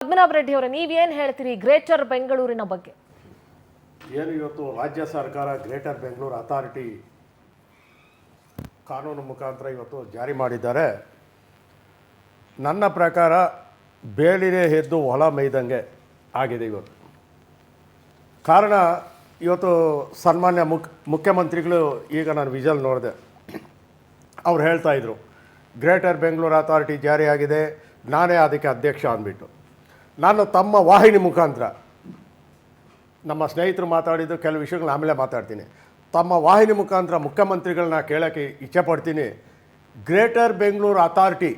ಪದ್ಮನಾಭ ರೆಡ್ಡಿ ಅವರೇ, ನೀವೇನು ಹೇಳ್ತೀರಿ ಗ್ರೇಟರ್ ಬೆಂಗಳೂರಿನ ಬಗ್ಗೆ? ಏನು ಇವತ್ತು ರಾಜ್ಯ ಸರ್ಕಾರ ಗ್ರೇಟರ್ ಬೆಂಗಳೂರು ಅಥಾರಿಟಿ ಕಾನೂನು ಮುಖಾಂತರ ಇವತ್ತು ಜಾರಿ ಮಾಡಿದ್ದಾರೆ. ನನ್ನ ಪ್ರಕಾರ ಬೇಲಿನೇ ಎದ್ದು ಹೊಲ ಮೇಯ್ದಂಗೆ ಆಗಿದೆ ಇವತ್ತು. ಕಾರಣ ಇವತ್ತು ಸನ್ಮಾನ್ಯ ಮುಖ್ಯಮಂತ್ರಿಗಳು, ಈಗ ನಾನು ವಿಜಲ್ ನೋಡಿದೆ, ಅವ್ರು ಹೇಳ್ತಾಯಿದ್ರು ಗ್ರೇಟರ್ ಬೆಂಗಳೂರು ಅಥಾರಿಟಿ ಜಾರಿಯಾಗಿದೆ, ನಾನೇ ಅದಕ್ಕೆ ಅಧ್ಯಕ್ಷ ಅಂದ್ಬಿಟ್ಟು. ನಾನು ತಮ್ಮ ವಾಹಿನಿ ಮುಖಾಂತರ, ನಮ್ಮ ಸ್ನೇಹಿತರು ಮಾತಾಡಿದ್ದು ಕೆಲವು ವಿಷಯಗಳನ್ನ ಆಮೇಲೆ ಮಾತಾಡ್ತೀನಿ, ತಮ್ಮ ವಾಹಿನಿ ಮುಖಾಂತರ ಮುಖ್ಯಮಂತ್ರಿಗಳನ್ನ ಕೇಳೋಕ್ಕೆ ಇಚ್ಛೆಪಡ್ತೀನಿ. ಗ್ರೇಟರ್ ಬೆಂಗಳೂರು ಅಥಾರಿಟಿ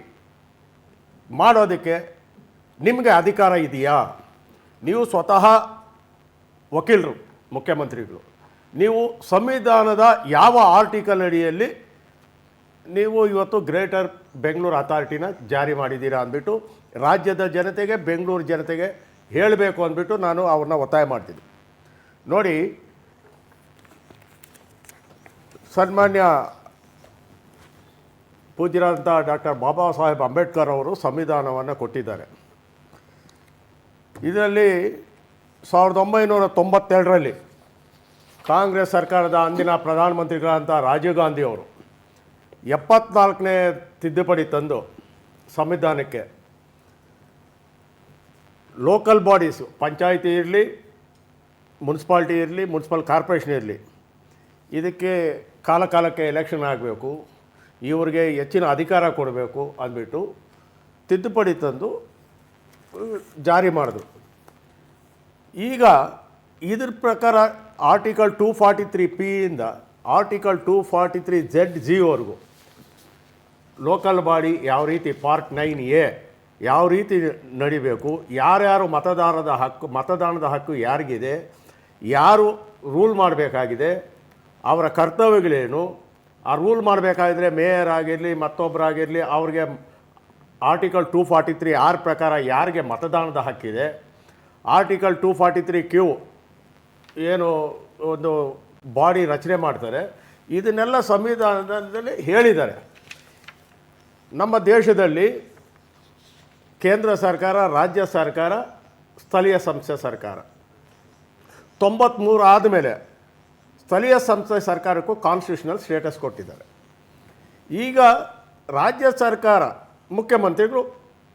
ಮಾಡೋದಕ್ಕೆ ನಿಮಗೆ ಅಧಿಕಾರ ಇದೆಯಾ? ನೀವು ಸ್ವತಃ ವಕೀಲರು, ಮುಖ್ಯಮಂತ್ರಿಗಳು, ನೀವು ಸಂವಿಧಾನದ ಯಾವ ಆರ್ಟಿಕಲ್ ಅಡಿಯಲ್ಲಿ ನೀವು ಇವತ್ತು ಗ್ರೇಟರ್ ಬೆಂಗಳೂರು ಅಥಾರಿಟಿನ ಜಾರಿ ಮಾಡಿದ್ದೀರಾ ಅಂದ್ಬಿಟ್ಟು ರಾಜ್ಯದ ಜನತೆಗೆ, ಬೆಂಗಳೂರು ಜನತೆಗೆ ಹೇಳಬೇಕು ಅಂದ್ಬಿಟ್ಟು ನಾನು ಅವ್ರನ್ನ ಒತ್ತಾಯ ಮಾಡ್ತೀನಿ. ನೋಡಿ, ಸನ್ಮಾನ್ಯ ಪೂಜ್ಯರಾದಂಥ ಡಾಕ್ಟರ್ ಬಾಬಾ ಸಾಹೇಬ್ ಅಂಬೇಡ್ಕರ್ ಅವರು ಸಂವಿಧಾನವನ್ನು ಕೊಟ್ಟಿದ್ದಾರೆ. ಇದರಲ್ಲಿ 1992ರಲ್ಲಿ ಕಾಂಗ್ರೆಸ್ ಸರ್ಕಾರದ ಅಂದಿನ ಪ್ರಧಾನಮಂತ್ರಿಗಳಂಥ ರಾಜೀವ್ ಗಾಂಧಿ ಅವರು 74ನೇ ತಿದ್ದುಪಡಿ ತಂದು ಸಂವಿಧಾನಕ್ಕೆ ಲೋಕಲ್ ಬಾಡೀಸು, ಪಂಚಾಯಿತಿ ಇರಲಿ, ಮುನ್ಸಿಪಾಲ್ಟಿ ಇರಲಿ, ಮುನ್ಸಿಪಲ್ ಕಾರ್ಪೊರೇಷನ್ ಇರಲಿ, ಇದಕ್ಕೆ ಕಾಲಕಾಲಕ್ಕೆ ಎಲೆಕ್ಷನ್ ಆಗಬೇಕು, ಇವ್ರಿಗೆ ಹೆಚ್ಚಿನ ಅಧಿಕಾರ ಕೊಡಬೇಕು ಅಂದ್ಬಿಟ್ಟು ತಿದ್ದುಪಡಿ ತಂದು ಜಾರಿ ಮಾಡಿದ್ರು. ಈಗ ಇದ್ರ ಪ್ರಕಾರ ಆರ್ಟಿಕಲ್ 243P ಆರ್ಟಿಕಲ್ 243ZGವರೆಗೂ ಲೋಕಲ್ ಬಾಡಿ ಯಾವ ರೀತಿ, ಪಾರ್ಟ್ 9A ಯಾವ ರೀತಿ ನಡಿಬೇಕು, ಯಾರ್ಯಾರು ಮತದಾನದ ಹಕ್ಕು ಯಾರಿಗಿದೆ, ಯಾರು ರೂಲ್ ಮಾಡಬೇಕಾಗಿದೆ, ಅವರ ಕರ್ತವ್ಯಗಳೇನು, ಆ ರೂಲ್ ಮಾಡಬೇಕಾದ್ರೆ ಮೇಯರ್ ಆಗಿರಲಿ, ಮತ್ತೊಬ್ಬರಾಗಿರಲಿ, ಅವ್ರಿಗೆ ಆರ್ಟಿಕಲ್ 243R ಪ್ರಕಾರ ಯಾರಿಗೆ ಮತದಾನದ ಹಕ್ಕಿದೆ, ಆರ್ಟಿಕಲ್ 243Q ಏನು ಒಂದು ಬಾಡಿ ರಚನೆ ಮಾಡ್ತಾರೆ, ಇದನ್ನೆಲ್ಲ ಸಂವಿಧಾನದಲ್ಲಿ ಹೇಳಿದ್ದಾರೆ. ನಮ್ಮ ದೇಶದಲ್ಲಿ ಕೇಂದ್ರ ಸರ್ಕಾರ, ರಾಜ್ಯ ಸರ್ಕಾರ, ಸ್ಥಳೀಯ ಸಂಸ್ಥೆ ಸರ್ಕಾರ 93 ಆದಮೇಲೆ ಸ್ಥಳೀಯ ಸಂಸ್ಥೆ ಸರ್ಕಾರಕ್ಕೂ ಕಾನ್ಸ್ಟಿಟ್ಯೂಷನಲ್ ಸ್ಟೇಟಸ್ ಕೊಟ್ಟಿದ್ದಾರೆ. ಈಗ ರಾಜ್ಯ ಸರ್ಕಾರ, ಮುಖ್ಯಮಂತ್ರಿಗಳು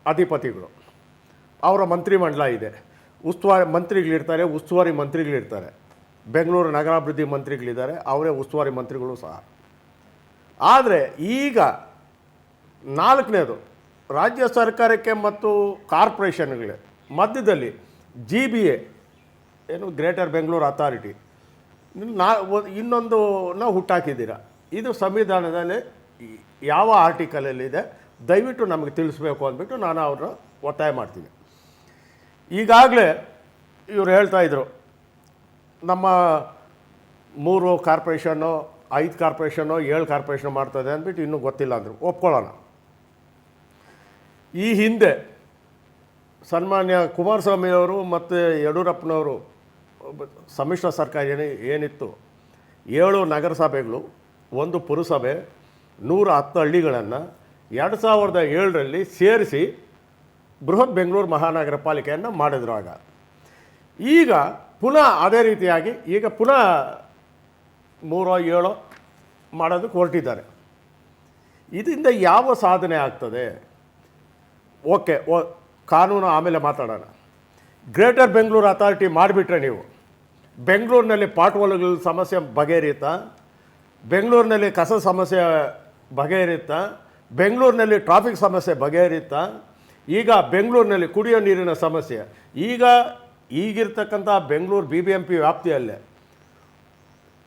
ಅಧಿಪತಿಗಳು, ಅವರ ಮಂತ್ರಿಮಂಡಲ ಇದೆ, ಉಸ್ತುವಾರಿ ಮಂತ್ರಿಗಳಿರ್ತಾರೆ, ಉಸ್ತುವಾರಿ ಮಂತ್ರಿಗಳಿರ್ತಾರೆ, ಬೆಂಗಳೂರು ನಗರಾಭಿವೃದ್ಧಿ ಮಂತ್ರಿಗಳಿದ್ದಾರೆ, ಅವರೇ ಉಸ್ತುವಾರಿ ಮಂತ್ರಿಗಳು ಸಹ. ಆದರೆ ಈಗ 4ನೇದು ರಾಜ್ಯ ಸರ್ಕಾರಕ್ಕೆ ಮತ್ತು ಕಾರ್ಪೊರೇಷನ್ಗಳ ಮಧ್ಯದಲ್ಲಿ GBA ಏನು ಗ್ರೇಟರ್ ಬೆಂಗಳೂರು ಅಥಾರಿಟಿ ಇನ್ನೊಂದನ್ನ ಹುಟ್ಟಾಕಿದ್ದೀರಾ. ಇದು ಸಂವಿಧಾನದಲ್ಲಿ ಯಾವ ಆರ್ಟಿಕಲಲ್ಲಿದೆ, ದಯವಿಟ್ಟು ನಮಗೆ ತಿಳಿಸ್ಬೇಕು ಅಂದ್ಬಿಟ್ಟು ನಾನು ಅವ್ರನ್ನ ಒತ್ತಾಯ ಮಾಡ್ತೀನಿ. ಈಗಾಗಲೇ ಇವರು ಹೇಳ್ತಾಯಿದ್ರು ನಮ್ಮ 3 ಕಾರ್ಪೊರೇಷನ್ನು, 5 ಕಾರ್ಪೊರೇಷನ್ನು, 7 ಕಾರ್ಪೊರೇಷನ್ ಮಾಡ್ತದೆ ಅಂದ್ಬಿಟ್ಟು ಇನ್ನೂ ಗೊತ್ತಿಲ್ಲ ಅಂದರು. ಒಪ್ಕೊಳ್ಳೋಣ. ಈ ಹಿಂದೆ ಸನ್ಮಾನ್ಯ ಕುಮಾರಸ್ವಾಮಿಯವರು ಮತ್ತು ಯಡಿಯೂರಪ್ಪನವರು ಸಮ್ಮಿಶ್ರ ಸರ್ಕಾರ ಏನಿತ್ತು, 7 ನಗರಸಭೆಗಳು, 1 ಪುರಸಭೆ, 110 ಹಳ್ಳಿಗಳನ್ನು 2007ರಲ್ಲಿ ಸೇರಿಸಿ ಬೃಹತ್ ಬೆಂಗಳೂರು ಮಹಾನಗರ ಪಾಲಿಕೆಯನ್ನು ಮಾಡಿದ್ರು. ಆಗ ಈಗ ಪುನಃ ಅದೇ ರೀತಿಯಾಗಿ ಈಗ ಪುನಃ 3-7 ಮಾಡೋದಕ್ಕೆ ಹೊರಟಿದ್ದಾರೆ. ಇದರಿಂದ ಯಾವ ಸಾಧನೆ ಆಗ್ತದೆ? ಓಕೆ, ಕಾನೂನು ಆಮೇಲೆ ಮಾತಾಡೋಣ. ಗ್ರೇಟರ್ ಬೆಂಗಳೂರು ಅಥಾರಿಟಿ ಮಾಡಿಬಿಟ್ರೆ ನೀವು ಬೆಂಗಳೂರಿನಲ್ಲಿ ಪಾಟ್ಹೋಲ್ಗಳ ಸಮಸ್ಯೆ ಬಗೆಹರಿಯುತ್ತಾ? ಬೆಂಗಳೂರಿನಲ್ಲಿ ಕಸ ಸಮಸ್ಯೆ ಬಗೆಹರಿಯುತ್ತಾ? ಬೆಂಗಳೂರಿನಲ್ಲಿ ಟ್ರಾಫಿಕ್ ಸಮಸ್ಯೆ ಬಗೆಹರಿಯುತ್ತಾ? ಈಗ ಬೆಂಗಳೂರಿನಲ್ಲಿ ಕುಡಿಯೋ ನೀರಿನ ಸಮಸ್ಯೆ, ಈಗಿರ್ತಕ್ಕಂಥ ಬೆಂಗಳೂರು BBMP ವ್ಯಾಪ್ತಿಯಲ್ಲೇ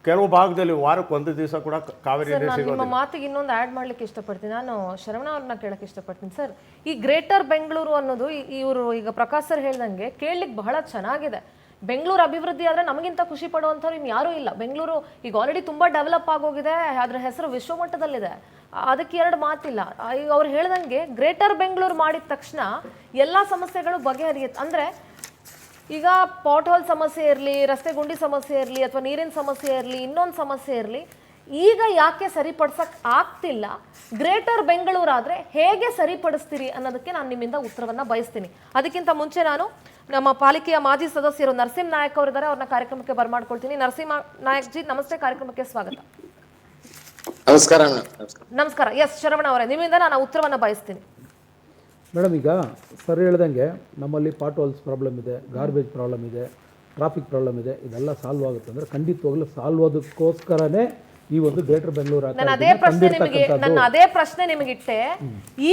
ಕೆಲವು ಭಾಗದಲ್ಲಿ ವಾರಕ್ಕೆ 1 ದಿವಸ ಕೂಡ ಕಾವೇರಿ ನೀರು ಸಿಗೋದು. ನಿಮ್ಮ ಮಾತಿಗೆ ಇನ್ನೊಂದು ಆ್ಯಡ್ ಮಾಡ್ಲಿಕ್ಕೆ ಇಷ್ಟಪಡ್ತೀನಿ. ನಾನು ಶರವಣ ಅವ್ರನ್ನ ಕೇಳಕ್ಕೆ ಇಷ್ಟಪಡ್ತೀನಿ. ಸರ್, ಈ ಗ್ರೇಟರ್ ಬೆಂಗಳೂರು ಅನ್ನೋದು ಇವರು ಈಗ ಪ್ರಕಾಶ್ ಸರ್ ಹೇಳ್ದಂಗೆ ಕೇಳಲಿಕ್ಕೆ ಬಹಳ ಚೆನ್ನಾಗಿದೆ. ಬೆಂಗಳೂರು ಅಭಿವೃದ್ಧಿ ಆದರೆ ನಮಗಿಂತ ಖುಷಿ ಪಡುವಂಥವ್ರು ಇನ್ನು ಯಾರೂ ಇಲ್ಲ. ಬೆಂಗಳೂರು ಈಗ ಆಲ್ರೆಡಿ ತುಂಬ ಡೆವಲಪ್ ಆಗೋಗಿದೆ, ಅದರ ಹೆಸರು ವಿಶ್ವಮಟ್ಟದಲ್ಲಿದೆ, ಅದಕ್ಕೆ 2 ಮಾತಿಲ್ಲ. ಈಗ ಅವ್ರು ಹೇಳ್ದಂಗೆ ಗ್ರೇಟರ್ ಬೆಂಗಳೂರು ಮಾಡಿದ ತಕ್ಷಣ ಎಲ್ಲ ಸಮಸ್ಯೆಗಳು ಬಗೆಹರಿಯುತ್ತೆ. ಅಂದರೆ ಈಗ ಪಾಟ್ ಹೋಲ್ ಸಮಸ್ಯೆ ಇರಲಿ, ರಸ್ತೆ ಗುಂಡಿ ಸಮಸ್ಯೆ ಇರಲಿ, ಅಥವಾ ನೀರಿನ ಸಮಸ್ಯೆ ಇರಲಿ, ಇನ್ನೊಂದು ಸಮಸ್ಯೆ ಇರಲಿ, ಈಗ ಯಾಕೆ ಸರಿಪಡಿಸಕ್ ಆಗ್ತಿಲ್ಲ, ಗ್ರೇಟರ್ ಬೆಂಗಳೂರು ಆದ್ರೆ ಹೇಗೆ ಸರಿಪಡಿಸ್ತೀರಿ ಅನ್ನೋದಕ್ಕೆ ನಾನು ನಿಮ್ಮಿಂದ ಉತ್ತರವನ್ನ ಬಯಸ್ತೀನಿ. ಅದಕ್ಕಿಂತ ಮುಂಚೆ ನಾನು ನಮ್ಮ ಪಾಲಿಕೆಯ ಮಾಜಿ ಸದಸ್ಯರು ನರಸಿಂಹ ನಾಯಕ್ ಅವರಿದ್ದಾರೆ, ಅವ್ರನ್ನ ಕಾರ್ಯಕ್ರಮಕ್ಕೆ ಬರ್ಮಾಡ್ಕೊಳ್ತೀನಿ. ನರಸಿಂಹ ನಾಯಕ್ ಜಿ, ನಮಸ್ತೆ, ಕಾರ್ಯಕ್ರಮಕ್ಕೆ ಸ್ವಾಗತ. ನಮಸ್ಕಾರ. ನಮಸ್ಕಾರ. ಎಸ್ ಶರವಣ ಅವರೇ, ನಿಮ್ಮಿಂದ ನಾನು ಉತ್ತರವನ್ನ ಬಯಸ್ತೀನಿ. ಮೇಡಮ್, ಈಗ ಸರ್ ಹೇಳ್ದಂಗೆ ನಮ್ಮಲ್ಲಿ ಪಾಟ್ ಹೋಲ್ಸ್ ಪ್ರಾಬ್ಲಮ್ ಇದೆ, ಗಾರ್ಬೇಜ್ ಪ್ರಾಬ್ಲಮ್ ಇದೆ, ಟ್ರಾಫಿಕ್ ಪ್ರಾಬ್ಲಮ್ ಇದೆ. ಇದೆಲ್ಲ ಸಾಲ್ವ್ ಆಗುತ್ತೆ ಅಂದರೆ ಖಂಡಿತವಾಗ್ಲೂ ಸಾಲ್ವ್ ಆಗೋದಕ್ಕೋಸ್ಕರನೇ ಈ ಒಂದು ಗ್ರೇಟರ್ ಬೆಂಗಳೂರು ನನ್ನ ಅದೇ ಪ್ರಶ್ನೆ ನಿಮಗಿಟ್ಟೆ.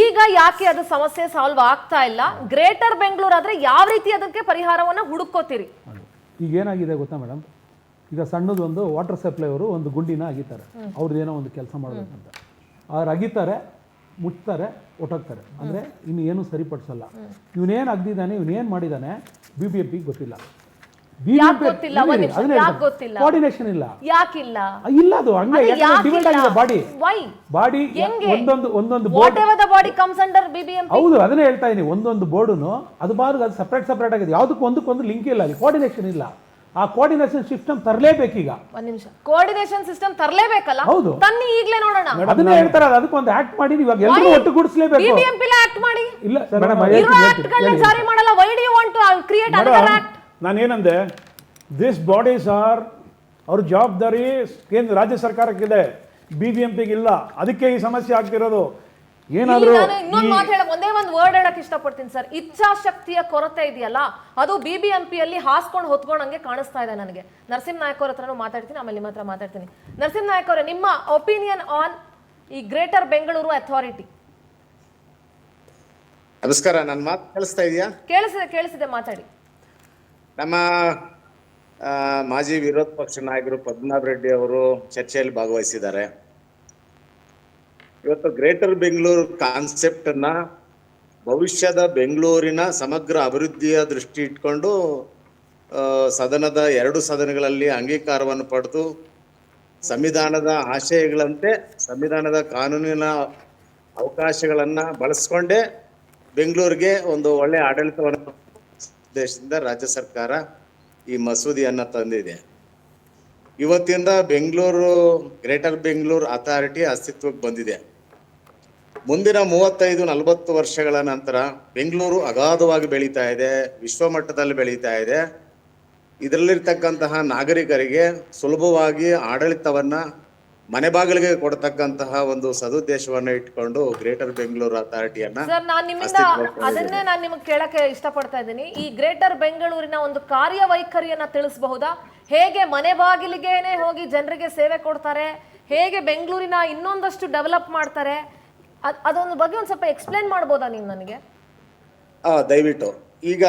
ಈಗ ಯಾಕೆ ಅದು ಸಮಸ್ಯೆ ಸಾಲ್ವ್ ಆಗ್ತಾ ಇಲ್ಲ? ಗ್ರೇಟರ್ ಬೆಂಗಳೂರು ಆದ್ರೆ ಯಾವ ರೀತಿ ಅದಕ್ಕೆ ಪರಿಹಾರವನ್ನ ಹುಡುಕೋತೀರಿ? ಈಗ ಏನಾಗಿದೆ ಗೊತ್ತಾ ಮೇಡಮ್, ಈಗ ಸಣ್ಣದೊಂದು ವಾಟರ್ ಸಪ್ಲೈ ಅವರು ಒಂದು ಗುಂಡಿನ ಅಗಿತಾರೆ, ಅವ್ರದ್ದೇನೋ ಒಂದು ಕೆಲಸ ಮಾಡಬೇಕಂತ. ಅವ್ರು ಅಗಿತಾರೆ, ಮುಚ್ತಾರೆ, ಹೊಟ್ಟೋಗ್ತಾರೆ. ಅಂದರೆ ಇನ್ನು ಏನು ಸರಿಪಡಿಸಲ್ಲ. ಇವನೇನು ಅಗ್ದಿದ್ದಾನೆ, ಇವನೇನು ಮಾಡಿದ್ದಾನೆ BBMP ಗೊತ್ತಿಲ್ಲ. ಕೋಆರ್ಡಿನೇಷನ್ ಇಲ್ಲ. ಯಾಕಿಲ್ಲ? ಇಲ್ಲ, ಅದು ಹಂಗೆ ಡಿವೈಡ್ ಆಗಿದೆ ಬಾಡಿ. ಒಂದೊಂದು ಹೌದು, ಅದನ್ನೇ ಹೇಳ್ತಾ ಇದೀನಿ. ಒಂದೊಂದು ಬೋರ್ಡುನು ಅದು ಅದು ಸಪ್ರೇಟ್ ಆಗಿದೆ. ಯಾವುದಕ್ಕೂ ಒಂದಕ್ಕೊಂದು ಲಿಂಕ್ ಇಲ್ಲ, ಅಲ್ಲಿ ಕೋಆರ್ಡಿನೇಷನ್ ಇಲ್ಲ. ಆ ಕೋಆರ್ಡಿನೇಷನ್ ಸಿಸ್ಟಮ್ ತರಲೇಬೇಕೀಗ. ಒಂದ್ ನಿಮಿಷ, ಕೋಆರ್ಡಿನೇಷನ್ ಸಿಸ್ಟಮ್ ತರಲೇಬೇಕಲ್ಲ? ಹೌದು, ತನ್ನಿ ಈಗಲೇ ನೋಡೋಣ. ಅದನ್ನೇ ಹೇಳ್ತಾರೆ, ಅದಕ್ಕೊಂದು ಆಕ್ಟ್ ಮಾಡಿ ಇವಾಗ ಎಲ್ಲರೂ ಒಟ್ಟುಗೂಡಿಸಲೇಬೇಕು. BBMP ಆಕ್ಟ್ ಮಾಡಿ. ಇಲ್ಲ ಜಾರಿ ಮಾಡಲ್ಲ. Why do you want to create another act? ನಾನೇನಂದೆ, ದಿಸ್ ಬಾಡೀಸ್ ಆರ್, ಅವ್ರ ಜವಾಬ್ದಾರಿ ಕೇಂದ್ರ ರಾಜ್ಯ ಸರ್ಕಾರಕ್ಕಿದೆ, BBMPಗೆ ಇಲ್ಲ. ಅದಕ್ಕೆ ಈ ಸಮಸ್ಯೆ ಆಗ್ತಿರೋದು. ಏನಾದರೂ ಇನ್ನೊಂದು ಮಾತು ಒಂದೇ ಒಂದು ವರ್ಡ್ ಹೇಳಕ್ ಇಷ್ಟಪಡ್ತೀನಿ ಸರ್. ಇಚ್ಛಾಶಕ್ತಿಯ ಕೊರತೆ ಇದೆಯಲ್ಲ, ಅದು BBMPಯಲ್ಲಿ ಹಾಸ್ಕೊಂಡು ಹೊತ್ಕೊಂಡಂಗೆ ಕಾಣಿಸ್ತಾ ಇದೆ ನನಗೆ. ನರಸಿಂಹ ನಾಯಕ್ ಅವ್ರ ಹತ್ರನೂ ಮಾತಾಡ್ತೀನಿ, ಆಮೇಲೆ ನಿಮ್ಮ ಹತ್ರ ಮಾತಾಡ್ತೀನಿ. ನರಸಿಂಹ ನಾಯಕ್ ಅವರೇ, ನಿಮ್ಮ ಒಪಿನಿಯನ್ ಆನ್ ಈ ಗ್ರೇಟರ್ ಬೆಂಗಳೂರು ಅಥಾರಿಟಿ? ನಮಸ್ಕಾರ. ನನ್ನ ಮಾತು ಕೇಳಿಸ್ತಾ ಇದೆಯಾ? ಕೇಳಿಸಿದೆ, ಮಾತಾಡಿ. ನಮ್ಮ ಮಾಜಿ ವಿರೋಧ ಪಕ್ಷ ನಾಯಕರು ಪದ್ಮನಾಭ ರೆಡ್ಡಿ ಅವರು ಚರ್ಚೆಯಲ್ಲಿ ಭಾಗವಹಿಸಿದ್ದಾರೆ. ಇವತ್ತು ಗ್ರೇಟರ್ ಬೆಂಗಳೂರು ಕಾನ್ಸೆಪ್ಟ್ ಅನ್ನ ಭವಿಷ್ಯದ ಬೆಂಗಳೂರಿನ ಸಮಗ್ರ ಅಭಿವೃದ್ಧಿಯ ದೃಷ್ಟಿ ಇಟ್ಕೊಂಡು ಸದನದ 2 ಸದನಗಳಲ್ಲಿ ಅಂಗೀಕಾರವನ್ನು ಪಡೆದು ಸಂವಿಧಾನದ ಆಶಯಗಳಂತೆ ಸಂವಿಧಾನದ ಕಾನೂನಿನ ಅವಕಾಶಗಳನ್ನ ಬಳಸ್ಕೊಂಡೇ ಬೆಂಗಳೂರಿಗೆ ಒಂದು ಒಳ್ಳೆಯ ಆಡಳಿತವನ್ನು ದೇಶದಿಂದ ರಾಜ್ಯ ಸರ್ಕಾರ ಈ ಮಸೂದೆಯನ್ನ ತಂದಿದೆ. ಇವತ್ತಿಂದ ಬೆಂಗಳೂರು ಗ್ರೇಟರ್ ಬೆಂಗಳೂರು ಅಥಾರಿಟಿ ಅಸ್ತಿತ್ವಕ್ಕೆ ಬಂದಿದೆ. ಮುಂದಿನ 35-40 ವರ್ಷಗಳ ನಂತರ ಬೆಂಗಳೂರು ಅಗಾಧವಾಗಿ ಬೆಳೀತಾ ಇದೆ, ವಿಶ್ವಮಟ್ಟದಲ್ಲಿ ಬೆಳೀತಾ ಇದೆ. ಇದರಲ್ಲಿರ್ತಕ್ಕಂತಹ ನಾಗರಿಕರಿಗೆ ಸುಲಭವಾಗಿ ಆಡಳಿತವನ್ನ ಮನೆ ಬಾಗಿಲಿಗೆ ಕೊಡ್ತಕ್ಕಂತಹ ಒಂದು ಸದುದ್ದೇಶವನ್ನ ಇಟ್ಕೊಂಡು ಗ್ರೇಟರ್ ಬೆಂಗಳೂರು ಅಥಾರಿಟಿಯನ್ನ ಅದನ್ನೇ ನಾನು ನಿಮಗೆ ಕೇಳಕ್ಕೆ ಇಷ್ಟಪಡ್ತಾ ಇದ್ದೀನಿ. ಈ ಗ್ರೇಟರ್ ಬೆಂಗಳೂರಿನ ಒಂದು ಕಾರ್ಯವೈಖರಿಯನ್ನ ತಿಳಿಸಬಹುದಾ? ಹೇಗೆ ಮನೆ ಬಾಗಿಲಿಗೆನೆ ಹೋಗಿ ಜನರಿಗೆ ಸೇವೆ ಕೊಡ್ತಾರೆ, ಹೇಗೆ ಬೆಂಗಳೂರಿನ ಇನ್ನೊಂದಷ್ಟು ಡೆವಲಪ್ ಮಾಡ್ತಾರೆ, ಅದೊಂದು ಬಗ್ಗೆ ಒಂದು ಸ್ವಲ್ಪ ಎಕ್ಸ್ಪ್ಲೇನ್ ಮಾಡ್ಬೋದಾ ನೀವು ನನಗೆ? ದಯವಿಟ್ಟು. ಈಗ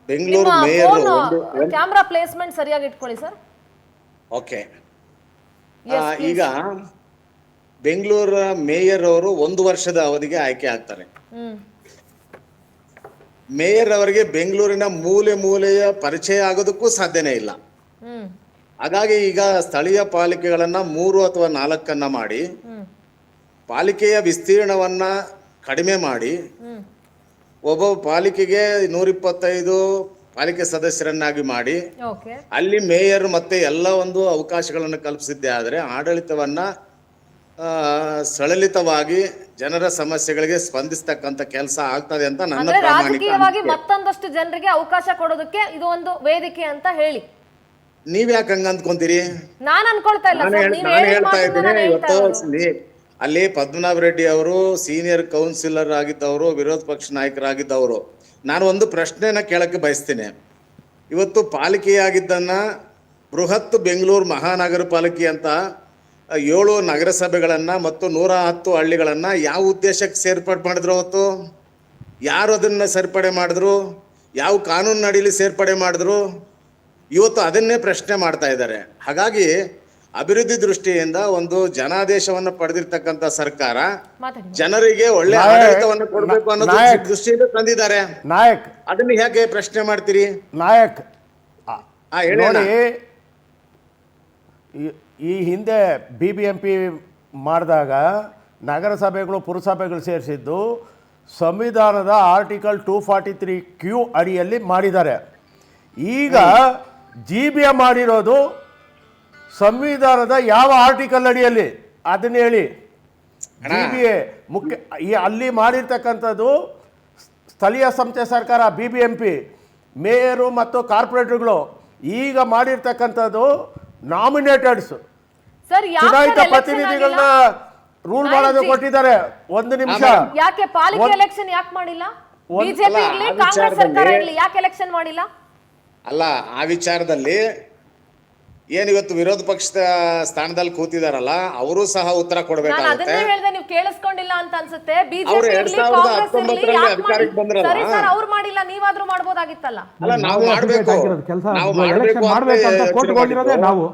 ಬೆಂಗಳೂರು ಮೇಯರ್ ಕ್ಯಾಮ್ರಾ ಪ್ಲೇಸ್ಮೆಂಟ್ ಸರಿಯಾಗಿ ಇಟ್ಕೊಳ್ಳಿ ಸರ್. ಓಕೆ. ಈಗ ಬೆಂಗಳೂರು ಮೇಯರ್ ಅವರು 1 ವರ್ಷದ ಅವಧಿಗೆ ಆಯ್ಕೆ ಆಗ್ತಾರೆ. ಮೇಯರ್ ಅವರಿಗೆ ಬೆಂಗಳೂರಿನ ಮೂಲೆಯ ಪರಿಚಯ ಆಗೋದಕ್ಕೂ ಸಾಧ್ಯನೇ ಇಲ್ಲ. ಹಾಗಾಗಿ ಈಗ ಸ್ಥಳೀಯ ಪಾಲಿಕೆಗಳನ್ನ 3 ಅಥವಾ 4 ಮಾಡಿ ಪಾಲಿಕೆಯ ವಿಸ್ತೀರ್ಣವನ್ನ ಕಡಿಮೆ ಮಾಡಿ ಒಬ್ಬ ಪಾಲಿಕೆಗೆ 125 ಪಾಲಿಕೆ ಸದಸ್ಯರನ್ನಾಗಿ ಮಾಡಿ ಅಲ್ಲಿ ಮೇಯರ್ ಮತ್ತೆ ಎಲ್ಲ ಒಂದು ಅವಕಾಶಗಳನ್ನು ಕಲ್ಪಿಸಿದ್ದೆ ಆದರೆ ಆಡಳಿತವನ್ನ ಸಳಲಿತವಾಗಿ ಜನರ ಸಮಸ್ಯೆಗಳಿಗೆ ಸ್ಪಂದಿಸ್ತಕ್ಕಂಥ ಕೆಲಸ ಆಗ್ತದೆ ಅಂತ ನನ್ನ ರಾಜಕೀಯವಾಗಿ ಮತ್ತೊಂದಷ್ಟು ಜನರಿಗೆ ಅವಕಾಶ ಕೊಡೋದಕ್ಕೆ ಇದು ಒಂದು ವೇದಿಕೆ ಅಂತ ಹೇಳಿ. ನೀವ್ಯಾಕೆ ಹಂಗ ಅಂದ್ಕೊಂತೀರಿ? ನಾನು ಅನ್ಕೊಳ್ತಾ ಇಲ್ಲ. ನಾನು ಹೇಳ್ತಾ ಇದ್ದೀನಿ, ಇವತ್ತು ಅಲ್ಲಿ ಪದ್ಮನಾಭ ರೆಡ್ಡಿ ಅವರು ಸೀನಿಯರ್ ಕೌನ್ಸಿಲರ್ ಆಗಿದ್ದವರು, ವಿರೋಧ ಪಕ್ಷ ನಾಯಕರಾಗಿದ್ದವರು. ನಾನು ಒಂದು ಪ್ರಶ್ನೆನ ಕೇಳಕ್ಕೆ ಬಯಸ್ತೇನೆ. ಇವತ್ತು ಪಾಲಿಕೆಯಾಗಿದ್ದನ್ನ ಬೃಹತ್ ಬೆಂಗಳೂರು ಮಹಾನಗರ ಪಾಲಿಕೆ ಅಂತ 7 ನಗರಸಭೆಗಳನ್ನ ಮತ್ತು 110 ಹಳ್ಳಿಗಳನ್ನ ಯಾವ ಉದ್ದೇಶಕ್ಕೆ ಸೇರ್ಪಡೆ ಮಾಡಿದ್ರು? ಅವತ್ತು ಯಾರು ಅದನ್ನ ಸೇರ್ಪಡೆ ಮಾಡಿದ್ರು? ಯಾವ ಕಾನೂನು ಅಡಿಯಲ್ಲಿ ಸೇರ್ಪಡೆ ಮಾಡಿದ್ರು? ಇವತ್ತು ಅದನ್ನೇ ಪ್ರಶ್ನೆ ಮಾಡ್ತಾ ಇದ್ದಾರೆ. ಹಾಗಾಗಿ ಅಭಿವೃದ್ಧಿ ದೃಷ್ಟಿಯಿಂದ ಒಂದು ಜನಾದೇಶವನ್ನು ಪಡೆದಿರ್ತಕ್ಕಂಥ ಸರ್ಕಾರ ಜನರಿಗೆ ಒಳ್ಳೆ ಆಡಳಿತವನ್ನು ಕೊಡಬೇಕು ಅನ್ನೋದು ದೃಷ್ಟಿಯಿಂದ ತಂದಿದ್ದಾರೆ. ನಾಯಕ್, ಅದನ್ನ ಹೇಗೆ ಪ್ರಶ್ನೆ ಮಾಡ್ತೀರಿ? ನಾಯಕ್ ನೋಡಿ, ಈ ಹಿಂದೆ BBMP ಮಾಡಿದಾಗ ನಗರಸಭೆಗಳು ಪುರಸಭೆಗಳು ಸೇರಿಸಿದ್ದು ಸಂವಿಧಾನದ ಆರ್ಟಿಕಲ್ 243Q ಅಡಿಯಲ್ಲಿ ಮಾಡಿದ್ದಾರೆ. ಈಗ GBM ಮಾಡಿರೋದು ಸಂವಿಧಾನದ ಯಾವ ಆರ್ಟಿಕಲ್ ಅಡಿಯಲ್ಲಿ ಅದನ್ನ ಹೇಳಿ. BBA ಮುಖ್ಯ ಅಲ್ಲಿ ಮಾಡಿರ್ತಕ್ಕಂಥದ್ದು ಸ್ಥಳೀಯ ಸಂಸ್ಥೆ ಸರ್ಕಾರ, BBMP, ಮೇಯರು ಮತ್ತು ಕಾರ್ಪೊರೇಟರ್ಗಳು. ಈಗ ಮಾಡಿರ್ತಕ್ಕಂಥದ್ದು ನಾಮಿನೇಟೆಡ್ಸ್, ಸರ್ ಚುನಾಯಿತ ಪ್ರತಿನಿಧಿಗಳನ್ನ ರೂಲ್ ಮಾಡೋದು ಕೊಟ್ಟಿದ್ದಾರೆ. ಒಂದು ನಿಮಿಷ, ಯಾಕೆ ಪಾಲಿಕೆ ಎಲೆಕ್ಷನ್ ಯಾಕೆ ಮಾಡಿಲ್ಲ? ಬಿಜೆಪಿ ಇರ್ಲಿ ಕಾಂಗ್ರೆಸ್ ಸರ್ಕಾರ ಇರ್ಲಿ, ಯಾಕೆ ಎಲೆಕ್ಷನ್ ಮಾಡಿಲ್ಲ? ಅಲ್ಲ, ಆ ವಿಚಾರದಲ್ಲಿ ಏನಿವತ್ತು ವಿರೋಧ ಪಕ್ಷದ ಸ್ಥಾನದಲ್ಲಿ ಕೂತಿದಾರಲ್ಲ, ಅವರು ಸಹ ಉತ್ತರ ನಾನು ಕೊಡ್ಬೇಕಾಗುತ್ತೆ. ಅದನ್ನೇ ಹೇಳ್ದೆ, ನೀವು ಕೇಳಿಸ್ಕೊಂಡಿಲ್ಲ ಅಂತ ಅನ್ಸುತ್ತೆ. ಅವ್ರು ಬಿಜೆಪಿ ಇರ್ಲಿ 2019 ಕಾಂಗ್ರೆಸ್ ಇರ್ಲಿ ಯಾಕೆ ಅಧಿಕಾರಕ್ಕೆ ಬಂದ್ರಲ್ಲ? ಸರಿ ಸರ್, ಅವ್ರು ಮಾಡಿಲ್ಲ, ನೀವಾದ್ರೂ ಮಾಡ್ಬೋದಾಗಿತ್ತಲ್ಲ. ಅಲ್ಲ, ನಾವು ಮಾಡ್ಬೇಕು, ಕೆಲಸ ನಾವು ಎಲೆಕ್ಷನ್ ಮಾಡ್ಬೇಕು ಅಂತ ಕೋರ್ಟ್ ಹೋಗಿರೋದೇ ನಾವು.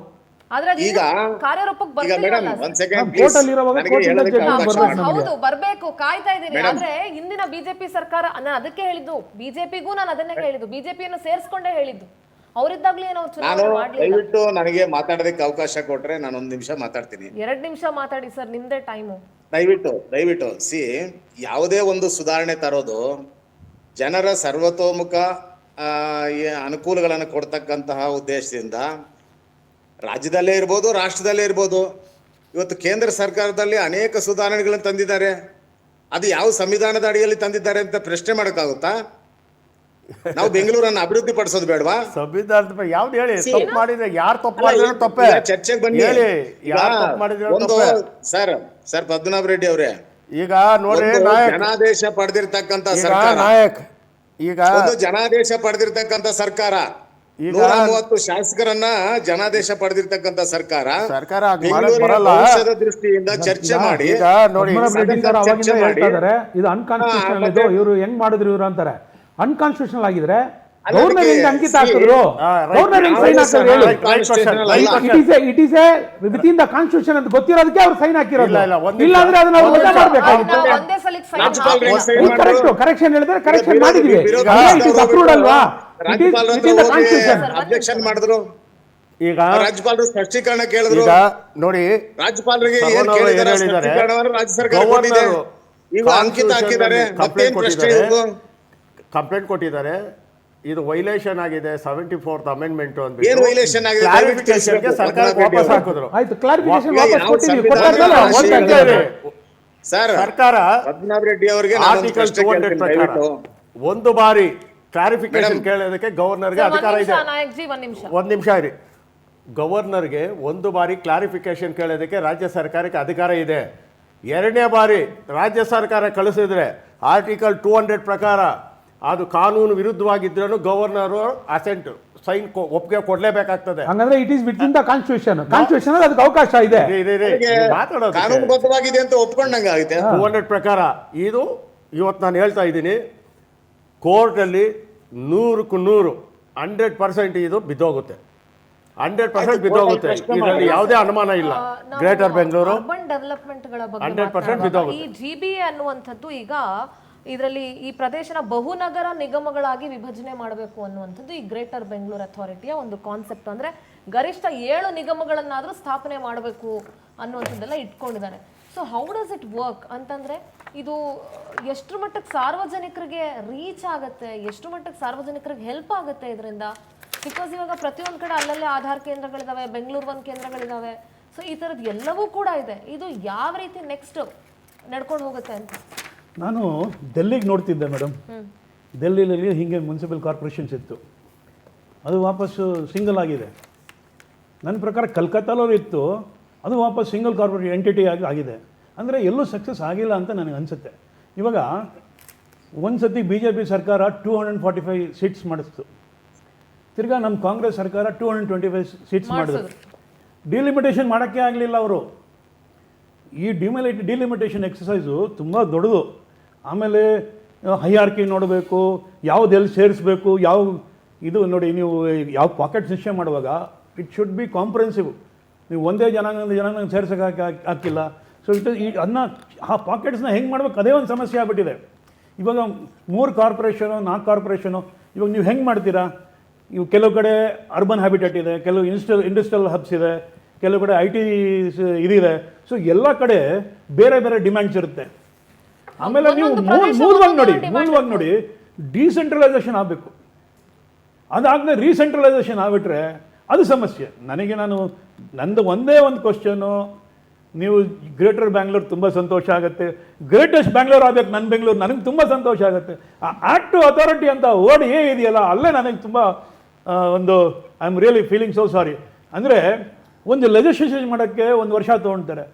ಆದ್ರೆ ಅದು ಈಗ ಕಾರ್ಯರೂಪಕ್ಕೆ ಈಗ ಮೇಡಮ್ ಬರ್ತಿಲ್ಲ. ಒಂದ್ ಸೆಕೆಂಡ್ ಕೋರ್ಟ್ ಅಲ್ಲಿರುವಾಗ ಕೋರ್ಟಿಂದ ಹೌದು, ಬರ್ಬೇಕು, ಕಾಯ್ತಾ ಇದ್ದೀನಿ. ಆದ್ರೆ ಇಂದಿನ ಬಿಜೆಪಿ ಸರ್ಕಾರ, ನಾನು ಅದಕ್ಕೆ ಹೇಳಿದ್ದು, ಬಿಜೆಪಿಗೂ ನಾನು ಅದನ್ನೇ ಹೇಳಿದ್ದು, ಬಿಜೆಪಿಯನ್ನು ಸೇರಿಸ್ಕೊಂಡೇ ಹೇಳಿದ್ದು. ಅವರಿದ್ದಾಗ್ಲೇ ಏನೋ ನಾನು ಚುನಾವಣೆ ಮಾಡ್ಲಿಲ್ಲ. ದಯವಿಟ್ಟು ನನಗೆ ಮಾತಾಡೋದಕ್ಕೆ ಅವಕಾಶ ಕೊಟ್ರೆ ನಾನು 1 ನಿಮಿಷ ಮಾತಾಡ್ತೀನಿ. 2 ನಿಮಿಷ ಮಾತಾಡಿ ಸರ್, ನಿಮ್ದೇ ಟೈಮು. ದಯವಿಟ್ಟು ಯಾವುದೇ ಒಂದು ಸುಧಾರಣೆ ತರೋದು ಜನರ ಸರ್ವತೋಮುಖ ಅನುಕೂಲಗಳನ್ನು ಕೊಡ್ತಕ್ಕಂತಹ ಉದ್ದೇಶದಿಂದ ರಾಜ್ಯದಲ್ಲೇ ಇರ್ಬೋದು, ರಾಷ್ಟ್ರದಲ್ಲೇ ಇರ್ಬೋದು. ಇವತ್ತು ಕೇಂದ್ರ ಸರ್ಕಾರದಲ್ಲಿ ಅನೇಕ ಸುಧಾರಣೆಗಳನ್ನು ತಂದಿದ್ದಾರೆ. ಅದು ಯಾವ ಸಂವಿಧಾನದ ಅಡಿಯಲ್ಲಿ ತಂದಿದ್ದಾರೆ ಅಂತ ಪ್ರಶ್ನೆ ಮಾಡೋಕ್ಕಾಗುತ್ತಾ? ನಾವು ಬೆಂಗಳೂರನ್ನು ಅಭಿವೃದ್ಧಿ ಪಡಿಸೋದು ಬೇಡವಾ? ಸಂವಿಧಾನದ ಯಾವ್ದು ಹೇಳಿ? ತಪ್ಪು ಮಾಡಿದ್ರೆ ಯಾರು ತಪ್ಪು ಮಾಡಿದ್ರು ತಪ್ಪೇ ಚರ್ಚೆಗೆ ಬನ್ನಿ. ಹೇಳಿ, ಯಾರು ತಪ್ಪು ಮಾಡಿದ್ರು ಒಂದು ಸರ್ ಪದ್ಮನಾಭ ರೆಡ್ಡಿ ಅವರೇ, ಈಗ ನೋಡ್ರಿ, ನಾಯಕ್ ಜನಾದೇಶ ಪಡೆದಿರ್ತಕ್ಕಂಥ ಈಗ ಸರ್ಕಾರ, ನಾಯಕ್ ಈಗ ಒಂದು ಜನಾದೇಶ ಪಡೆದಿರ್ತಕ್ಕಂಥ ಸರ್ಕಾರ, 130 ಶಾಸಕರನ್ನ ಜನಾದೇಶ ಪಡೆದಿರ್ತಕ್ಕಂಥ ಸರ್ಕಾರ ಬೆಂಗಳೂರಿನ ಬರಲ್ಲ. ಭವಿಷ್ಯದ ದೃಷ್ಟಿಯಿಂದ ಚರ್ಚೆ ಮಾಡಿ, ಈಗ ನೋಡಿ, ರೆಡ್ಡಿ ಸರ್ ಅವಾಗಿಂದ ಹೇಳ್ತಾ ಇದಾರೆ ಇದು ಅನ್ಕಾನ್ಸ್ಟಿಟ್ಯೂಷನಲ್, ಇದು ಇವರು ಹೆಂಗ್ ಮಾಡಿದ್ರು ಇವರು ಅಂತಾರೆ. ಅನ್ಕಾನ್ಸ್ಟಿಟ್ಯೂಷನಲ್ ಆಗಿದ್ರೆ ಗವರ್ನರ್ ಹೆಂಗ್ ಅಂಕಿತ ಹಾಕಿದ್ರು, ಗವರ್ನರ್ ಹೆಂಗ್ ಸೈನ್ ಹಾಕಿದ್ರು ಹೇಳಿ? It is A within the constitution ಅಂತ ಗೊತ್ತಿರೋದಕ್ಕೆ ಅವ್ರು ಸೈನ್ ಹಾಕಿರೋದು. ಇಲ್ಲ ಅಂದ್ರೆ ಅದನ್ನ ಅವ್ರು ವಜಾ ಮಾಡ್ಬೇಕಾಗಿತ್ತು. ಒಂದೇ ಸಲಕ್ಕೆ sign ಕರೆಕ್ಟ್, ಕರೆಕ್ಷನ್ ಹೇಳಿದ್ರೆ ಕರೆಕ್ಷನ್ ಮಾಡಿದ್ವಿ. ಅಪ್ರೂವ್ಡ್ ಅಲ್ವಾ? ಅಬ್ಜೆಕ್ಷನ್ ಮಾಡಿದ್ರು. ಈಗ ರಾಜ್ಯಪಾಲರು ಸ್ಪಷ್ಟೀಕರಣ ಕೇಳಿದ್ರು. ಈಗ ನೋಡಿ, ರಾಜ್ಯಪಾಲರಿಗೆ ಸಭಾನಾಯಕರು ಕೇಳಿದ್ದಾರೆ, ಏನ್ ಹೇಳಿದ್ದಾರೆ? ಸ್ಪಷ್ಟೀಕರಣವನ್ನು ರಾಜ್ಯ ಸರ್ಕಾರ ಕೊಟ್ಟಿದೆ. ಈಗ ಅಂಕಿತ ಹಾಕಿದ್ದಾರೆ. ಮತ್ತೇನ್ ಪ್ರಶ್ನೆ ಇವ್ರು? ಕಂಪ್ಲೇಂಟ್ ಕೊಟ್ಟಿದ್ದಾರೆ. ಇದು ವೈಲೇಷನ್ ಆಗಿದೆ, 74th ಅಮೆಂಡ್ಮೆಂಟ್ ಅಂತ ಏನು ವೈಲೇಷನ್ ಆಗಿದೆ? ಕ್ಲಾರಿಫಿಕೇಶನ್ಗೆ ಸರ್ಕಾರಕ್ಕೆ ವಾಪಸ್ ಹಾಕಿದ್ರು. ಆಯ್ತು, ಕ್ಲಾರಿಫಿಕೇಶನ್ ವಾಪಸ್ ಯಾವ ಕೊಟ್ಟಿದ್ವಿ. ಸರ್, ಸರ್ಕಾರ ಪದ್ಮನಾಭ ರೆಡ್ಡಿ ಅವರಿಗೆ ಆರ್ಟಿಕಲ್ 200 ಪ್ರಕಾರ ಒಂದು ಬಾರಿ ಕ್ಲಾರಿಫಿಕೇಶನ್ ಕೇಳೋದಕ್ಕೆ ಗವರ್ನರ್ಗೆ ಅಧಿಕಾರ ಇದೆ. ನಾಯಕ್ ಜಿ, 1 ನಿಮಿಷ. 1 ನಿಮಿಷ ಇರಿ. ಗವರ್ನರ್ಗೆ ಒಂದು ಬಾರಿ ಕ್ಲಾರಿಫಿಕೇಶನ್ ಕೇಳೋದಕ್ಕೆ ರಾಜ್ಯ ಸರ್ಕಾರಕ್ಕೆ ಅಧಿಕಾರ ಇದೆ. 2ನೇ ಬಾರಿ ರಾಜ್ಯ ಸರ್ಕಾರ ಕಳಿಸಿದ್ರೆ ಆರ್ಟಿಕಲ್ 200 ಪ್ರಕಾರ ಅದು ಕಾನೂನು ವಿರುದ್ಧವಾಗಿದ್ರೂ ಗವರ್ನರ್ ಅಸೆಂಟ್ ಸೈನ್ ಒಪ್ಪಿಗೆ ಕೊಡ್ಲೇಬೇಕಾಗ್ತದೆ. ಹಂಗಂದ್ರೆ it is with in the constitution, constitution ಅದಕ್ಕೆ ಅವಕಾಶ ಇದೆ. ಮಾತಾಡೋದು ಕಾನೂನುಬದ್ಧವಾಗಿದೆ ಅಂತ ಒಪ್ಕೊಂಡಂಗೆ ಆಗಿದೆ. 200 ಪ್ರಕಾರ ಇದು ಇವತ್ತು ನಾನು ಹೇಳ್ತಾ ಇದ್ದೀನಿ, ಕೋರ್ಟಲ್ಲಿ 100ಕ್ಕೆ 100 100% ಇದು ಬಿದ್ದೋಗುತ್ತೆ. 100% ಬಿದ್ದೋಗುತ್ತೆ. ಇದರಲ್ಲಿ ಯಾವುದೇ ಅನುಮಾನ ಇಲ್ಲ. ಗ್ರೇಟರ್ ಬೆಂಗಳೂರು ಅರ್ಬನ್ ಡೆವಲಪ್ಮೆಂಟ್ಗಳ ಬಗ್ಗೆ 100% ಬಿದ್ದೋಗುತ್ತೆ. ಈ GBA ಅನ್ನುವಂಥದ್ದು ಈಗ ಇದರಲ್ಲಿ ಈ ಪ್ರದೇಶನ ಬಹುನಗರ ನಿಗಮಗಳಾಗಿ ವಿಭಜನೆ ಮಾಡಬೇಕು ಅನ್ನುವಂಥದ್ದು ಈ ಗ್ರೇಟರ್ ಬೆಂಗಳೂರು ಅಥಾರಿಟಿಯ ಒಂದು ಕಾನ್ಸೆಪ್ಟ್. ಅಂದ್ರೆ ಗರಿಷ್ಠ 7 ನಿಗಮಗಳನ್ನಾದ್ರೂ ಸ್ಥಾಪನೆ ಮಾಡಬೇಕು ಅನ್ನುವಂಥದ್ದೆಲ್ಲ ಇಟ್ಕೊಂಡಿದ್ದಾರೆ. So how does it work ಅಂತಂದ್ರೆ ಇದು ಎಷ್ಟು ಮಟ್ಟಕ್ಕೆ ಸಾರ್ವಜನಿಕರಿಗೆ ರೀಚ್ ಆಗುತ್ತೆ, ಎಷ್ಟು ಮಟ್ಟಕ್ಕೆ ಸಾರ್ವಜನಿಕರಿಗೆ ಹೆಲ್ಪ್ ಆಗುತ್ತೆ ಇದರಿಂದ? ಬಿಕಾಸ್ ಇವಾಗ ಪ್ರತಿಯೊಂದು ಕಡೆ ಅಲ್ಲಲ್ಲೇ ಆಧಾರ್ ಕೇಂದ್ರಗಳಿದಾವೆ, ಬೆಂಗಳೂರು 1 ಕೇಂದ್ರಗಳಿದಾವೆ. ಸೊ ಈ ಥರದ್ದು ಎಲ್ಲವೂ ಕೂಡ ಇದೆ. ಇದು ಯಾವ ರೀತಿ ನೆಕ್ಸ್ಟ್ ನಡ್ಕೊಂಡು ಹೋಗುತ್ತೆ ಅಂತ ನಾನು ಡೆಲ್ಲಿಗೆ ನೋಡ್ತಿದ್ದೆ ಮೇಡಮ್. ಡೆಲ್ಲಿಯಲ್ಲಿ ಹೀಗೆ ಮುನ್ಸಿಪಲ್ ಕಾರ್ಪೊರೇಷನ್ಸ್ ಇತ್ತು, ಅದು ವಾಪಸ್ಸು ಸಿಂಗಲ್ ಆಗಿದೆ. ನನ್ನ ಪ್ರಕಾರ ಕಲ್ಕತ್ತಾಲವ್ರು ಇತ್ತು, ಅದು ವಾಪಸ್ ಸಿಂಗಲ್ ಕಾರ್ಪೊರೇಟ್ ಎಂಟಿಟಿ ಆಗಿದೆ. ಅಂದರೆ ಎಲ್ಲೂ ಸಕ್ಸಸ್ ಆಗಿಲ್ಲ ಅಂತ ನನಗೆ ಅನಿಸುತ್ತೆ. ಇವಾಗ ಒಂದು ಸತಿ BJP ಸರ್ಕಾರ 245 ಸೀಟ್ಸ್ ಮಾಡಿಸ್ತು, ತಿರ್ಗಾ ನಮ್ಮ ಕಾಂಗ್ರೆಸ್ ಸರ್ಕಾರ 225 ಸೀಟ್ಸ್ ಮಾಡಿದ್ರು. ಡಿಲಿಮಿಟೇಷನ್ ಮಾಡೋಕ್ಕೆ ಆಗಲಿಲ್ಲ ಅವರು. ಈ ಡಿಲಿಮಿಟೇಷನ್ ಎಕ್ಸಸೈಸು ತುಂಬ ದೊಡ್ಡದು. ಆಮೇಲೆ ಹೈಯಾರ್ಕಿ ನೋಡಬೇಕು, ಯಾವುದೆಲ್ಲಿ ಸೇರಿಸ್ಬೇಕು, ಯಾವ ಇದು ನೋಡಿ, ನೀವು ಯಾವ ಪಾಕೆಟ್ ನಿಶ್ಚಯ ಮಾಡುವಾಗ ಇಟ್ ಶುಡ್ ಬಿ ಕಾಂಪ್ರೆನ್ಸಿವ್. ನೀವು ಒಂದೇ ಜನಾಂಗ ಸೇರ್ಸೋಕೆ ಹಾಕಿಲ್ಲ. ಸೊ ಅದನ್ನ ಆ ಪಾಕೆಟ್ಸ್ನ ಹೆಂಗೆ ಮಾಡ್ಬೇಕು, ಅದೇ ಒಂದು ಸಮಸ್ಯೆ ಆಗ್ಬಿಟ್ಟಿದೆ. ಇವಾಗ 3 ಕಾರ್ಪೊರೇಷನು 4 ಕಾರ್ಪೊರೇಷನು, ಇವಾಗ ನೀವು ಹೆಂಗೆ ಮಾಡ್ತೀರಾ? ಇವು ಕೆಲವು ಕಡೆ ಅರ್ಬನ್ ಹ್ಯಾಬಿಟೇಟ್ ಇದೆ, ಕೆಲವು ಇಂಡಸ್ಟ್ರಿಯಲ್ ಹಬ್ಸ್ ಇದೆ, ಕೆಲವು ಕಡೆ IT ಇದಿದೆ. ಸೊ ಎಲ್ಲ ಕಡೆ ಬೇರೆ ಬೇರೆ ಡಿಮ್ಯಾಂಡ್ಸ್ ಇರುತ್ತೆ. ಆಮೇಲೆ ನೀವು ಮೂಲವಾಗಿ ನೋಡಿ ಡಿಸೆಂಟ್ರಲೈಸೇಷನ್ ಆಗಬೇಕು. ಅದಾದ್ಮೇಲೆ ರೀಸೆಂಟ್ರಲೈಸೇಷನ್ ಆಗ್ಬಿಟ್ರೆ ಅದು ಸಮಸ್ಯೆ. ನಂದು ಒಂದೇ ಒಂದು ಕ್ವಶನು, ನೀವು ಗ್ರೇಟರ್ ಬ್ಯಾಂಗ್ಳೂರ್ ತುಂಬ ಸಂತೋಷ ಆಗುತ್ತೆ, ಗ್ರೇಟೆಸ್ಟ್ ಬ್ಯಾಂಗ್ಳೂರ್ ಆಗಬೇಕು ನನ್ನ ಬೆಂಗಳೂರು, ನನಗೆ ತುಂಬ ಸಂತೋಷ ಆಗುತ್ತೆ. ಆ ಆ್ಯಕ್ಟ್ ಟು ಅಥಾರಿಟಿ ಅಂತ ವರ್ಡ್ ಇದೆಯಲ್ಲ, ಅಲ್ಲೇ ನನಗೆ ತುಂಬ ಒಂದು I am really feeling so sorry. ಅಂದರೆ ಒಂದು ಲೆಜಿಸ್ಲೇಷನ್ ಮಾಡೋಕ್ಕೆ 1 ವರ್ಷ ತೊಗೊಳ್ತಾರೆ.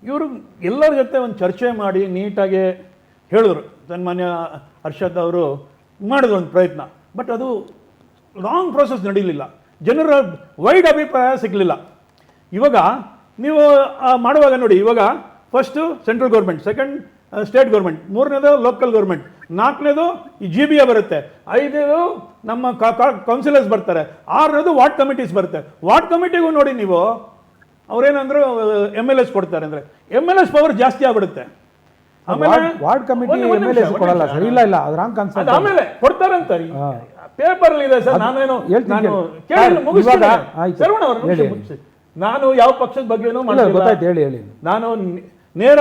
ಇವರು ಎಲ್ಲರ ಜೊತೆ ಒಂದು ಚರ್ಚೆ ಮಾಡಿ ನೀಟಾಗಿ ಹೇಳಿದ್ರು. ಸನ್ಮಾನ್ಯ ಹರ್ಷದ್ ಅವರು ಮಾಡಿದ್ರು ಒಂದು ಪ್ರಯತ್ನ, ಬಟ್ ಅದು ಲಾಂಗ್ ಪ್ರೋಸೆಸ್ ನಡೀಲಿಲ್ಲ, ಜನರ ವೈಡ್ ಅಭಿಪ್ರಾಯ ಸಿಗಲಿಲ್ಲ. ಇವಾಗ ನೀವು ಮಾಡುವಾಗ ನೋಡಿ, ಇವಾಗ first central government, second state government, 3ನೇದು ಲೋಕಲ್ ಗೌರ್ಮೆಂಟ್, 4ನೇದು ಈ GBA ಬರುತ್ತೆ, 5ನೇದು ನಮ್ಮ ಕೌನ್ಸಿಲರ್ಸ್ ಬರ್ತಾರೆ, 6ನೇದು ವಾರ್ಡ್ ಕಮಿಟೀಸ್ ಬರುತ್ತೆ. ವಾರ್ಡ್ ಕಮಿಟಿಗೂ ನೋಡಿ ನೀವು ಅವ್ರೇನಂದ್ರು MLAs ಕೊಡ್ತಾರೆ, ಅಂದರೆ MLAs ಪವರ್ ಜಾಸ್ತಿ ಆಗ್ಬಿಡುತ್ತೆ. ಆಮೇಲೆ ವಾರ್ಡ್ ಕಮಿಟಿ MLAs ಕೊಡಲ್ಲ ಸರ್. ಇಲ್ಲ ಅದು ರಾಂಗ್ ಕಾನ್ಸೆಪ್ಟ್. ಆಮೇಲೆ ಕೊಡ್ತಾರಂತ ಪೇಪರ್ ಇದೆ ಸರ್. ನಾನೇನು ಹೇಳ್ತೀನಿ ನಾನು ಕೇಳಿ. ಕೇಳಿ ಮುಗಿಸ್ತೀನಿ. ಆಯ್ತು. ಶರವಣ ಅವ್ರ ನಿಮಿಷ ಮುಗಿಸಿ. ನಾನು ಯಾವ ಪಕ್ಷದ ಬಗ್ಗೆನೂ ಗೊತ್ತಾಯ್ತು, ಹೇಳಿ. ನಾನು ನೇರ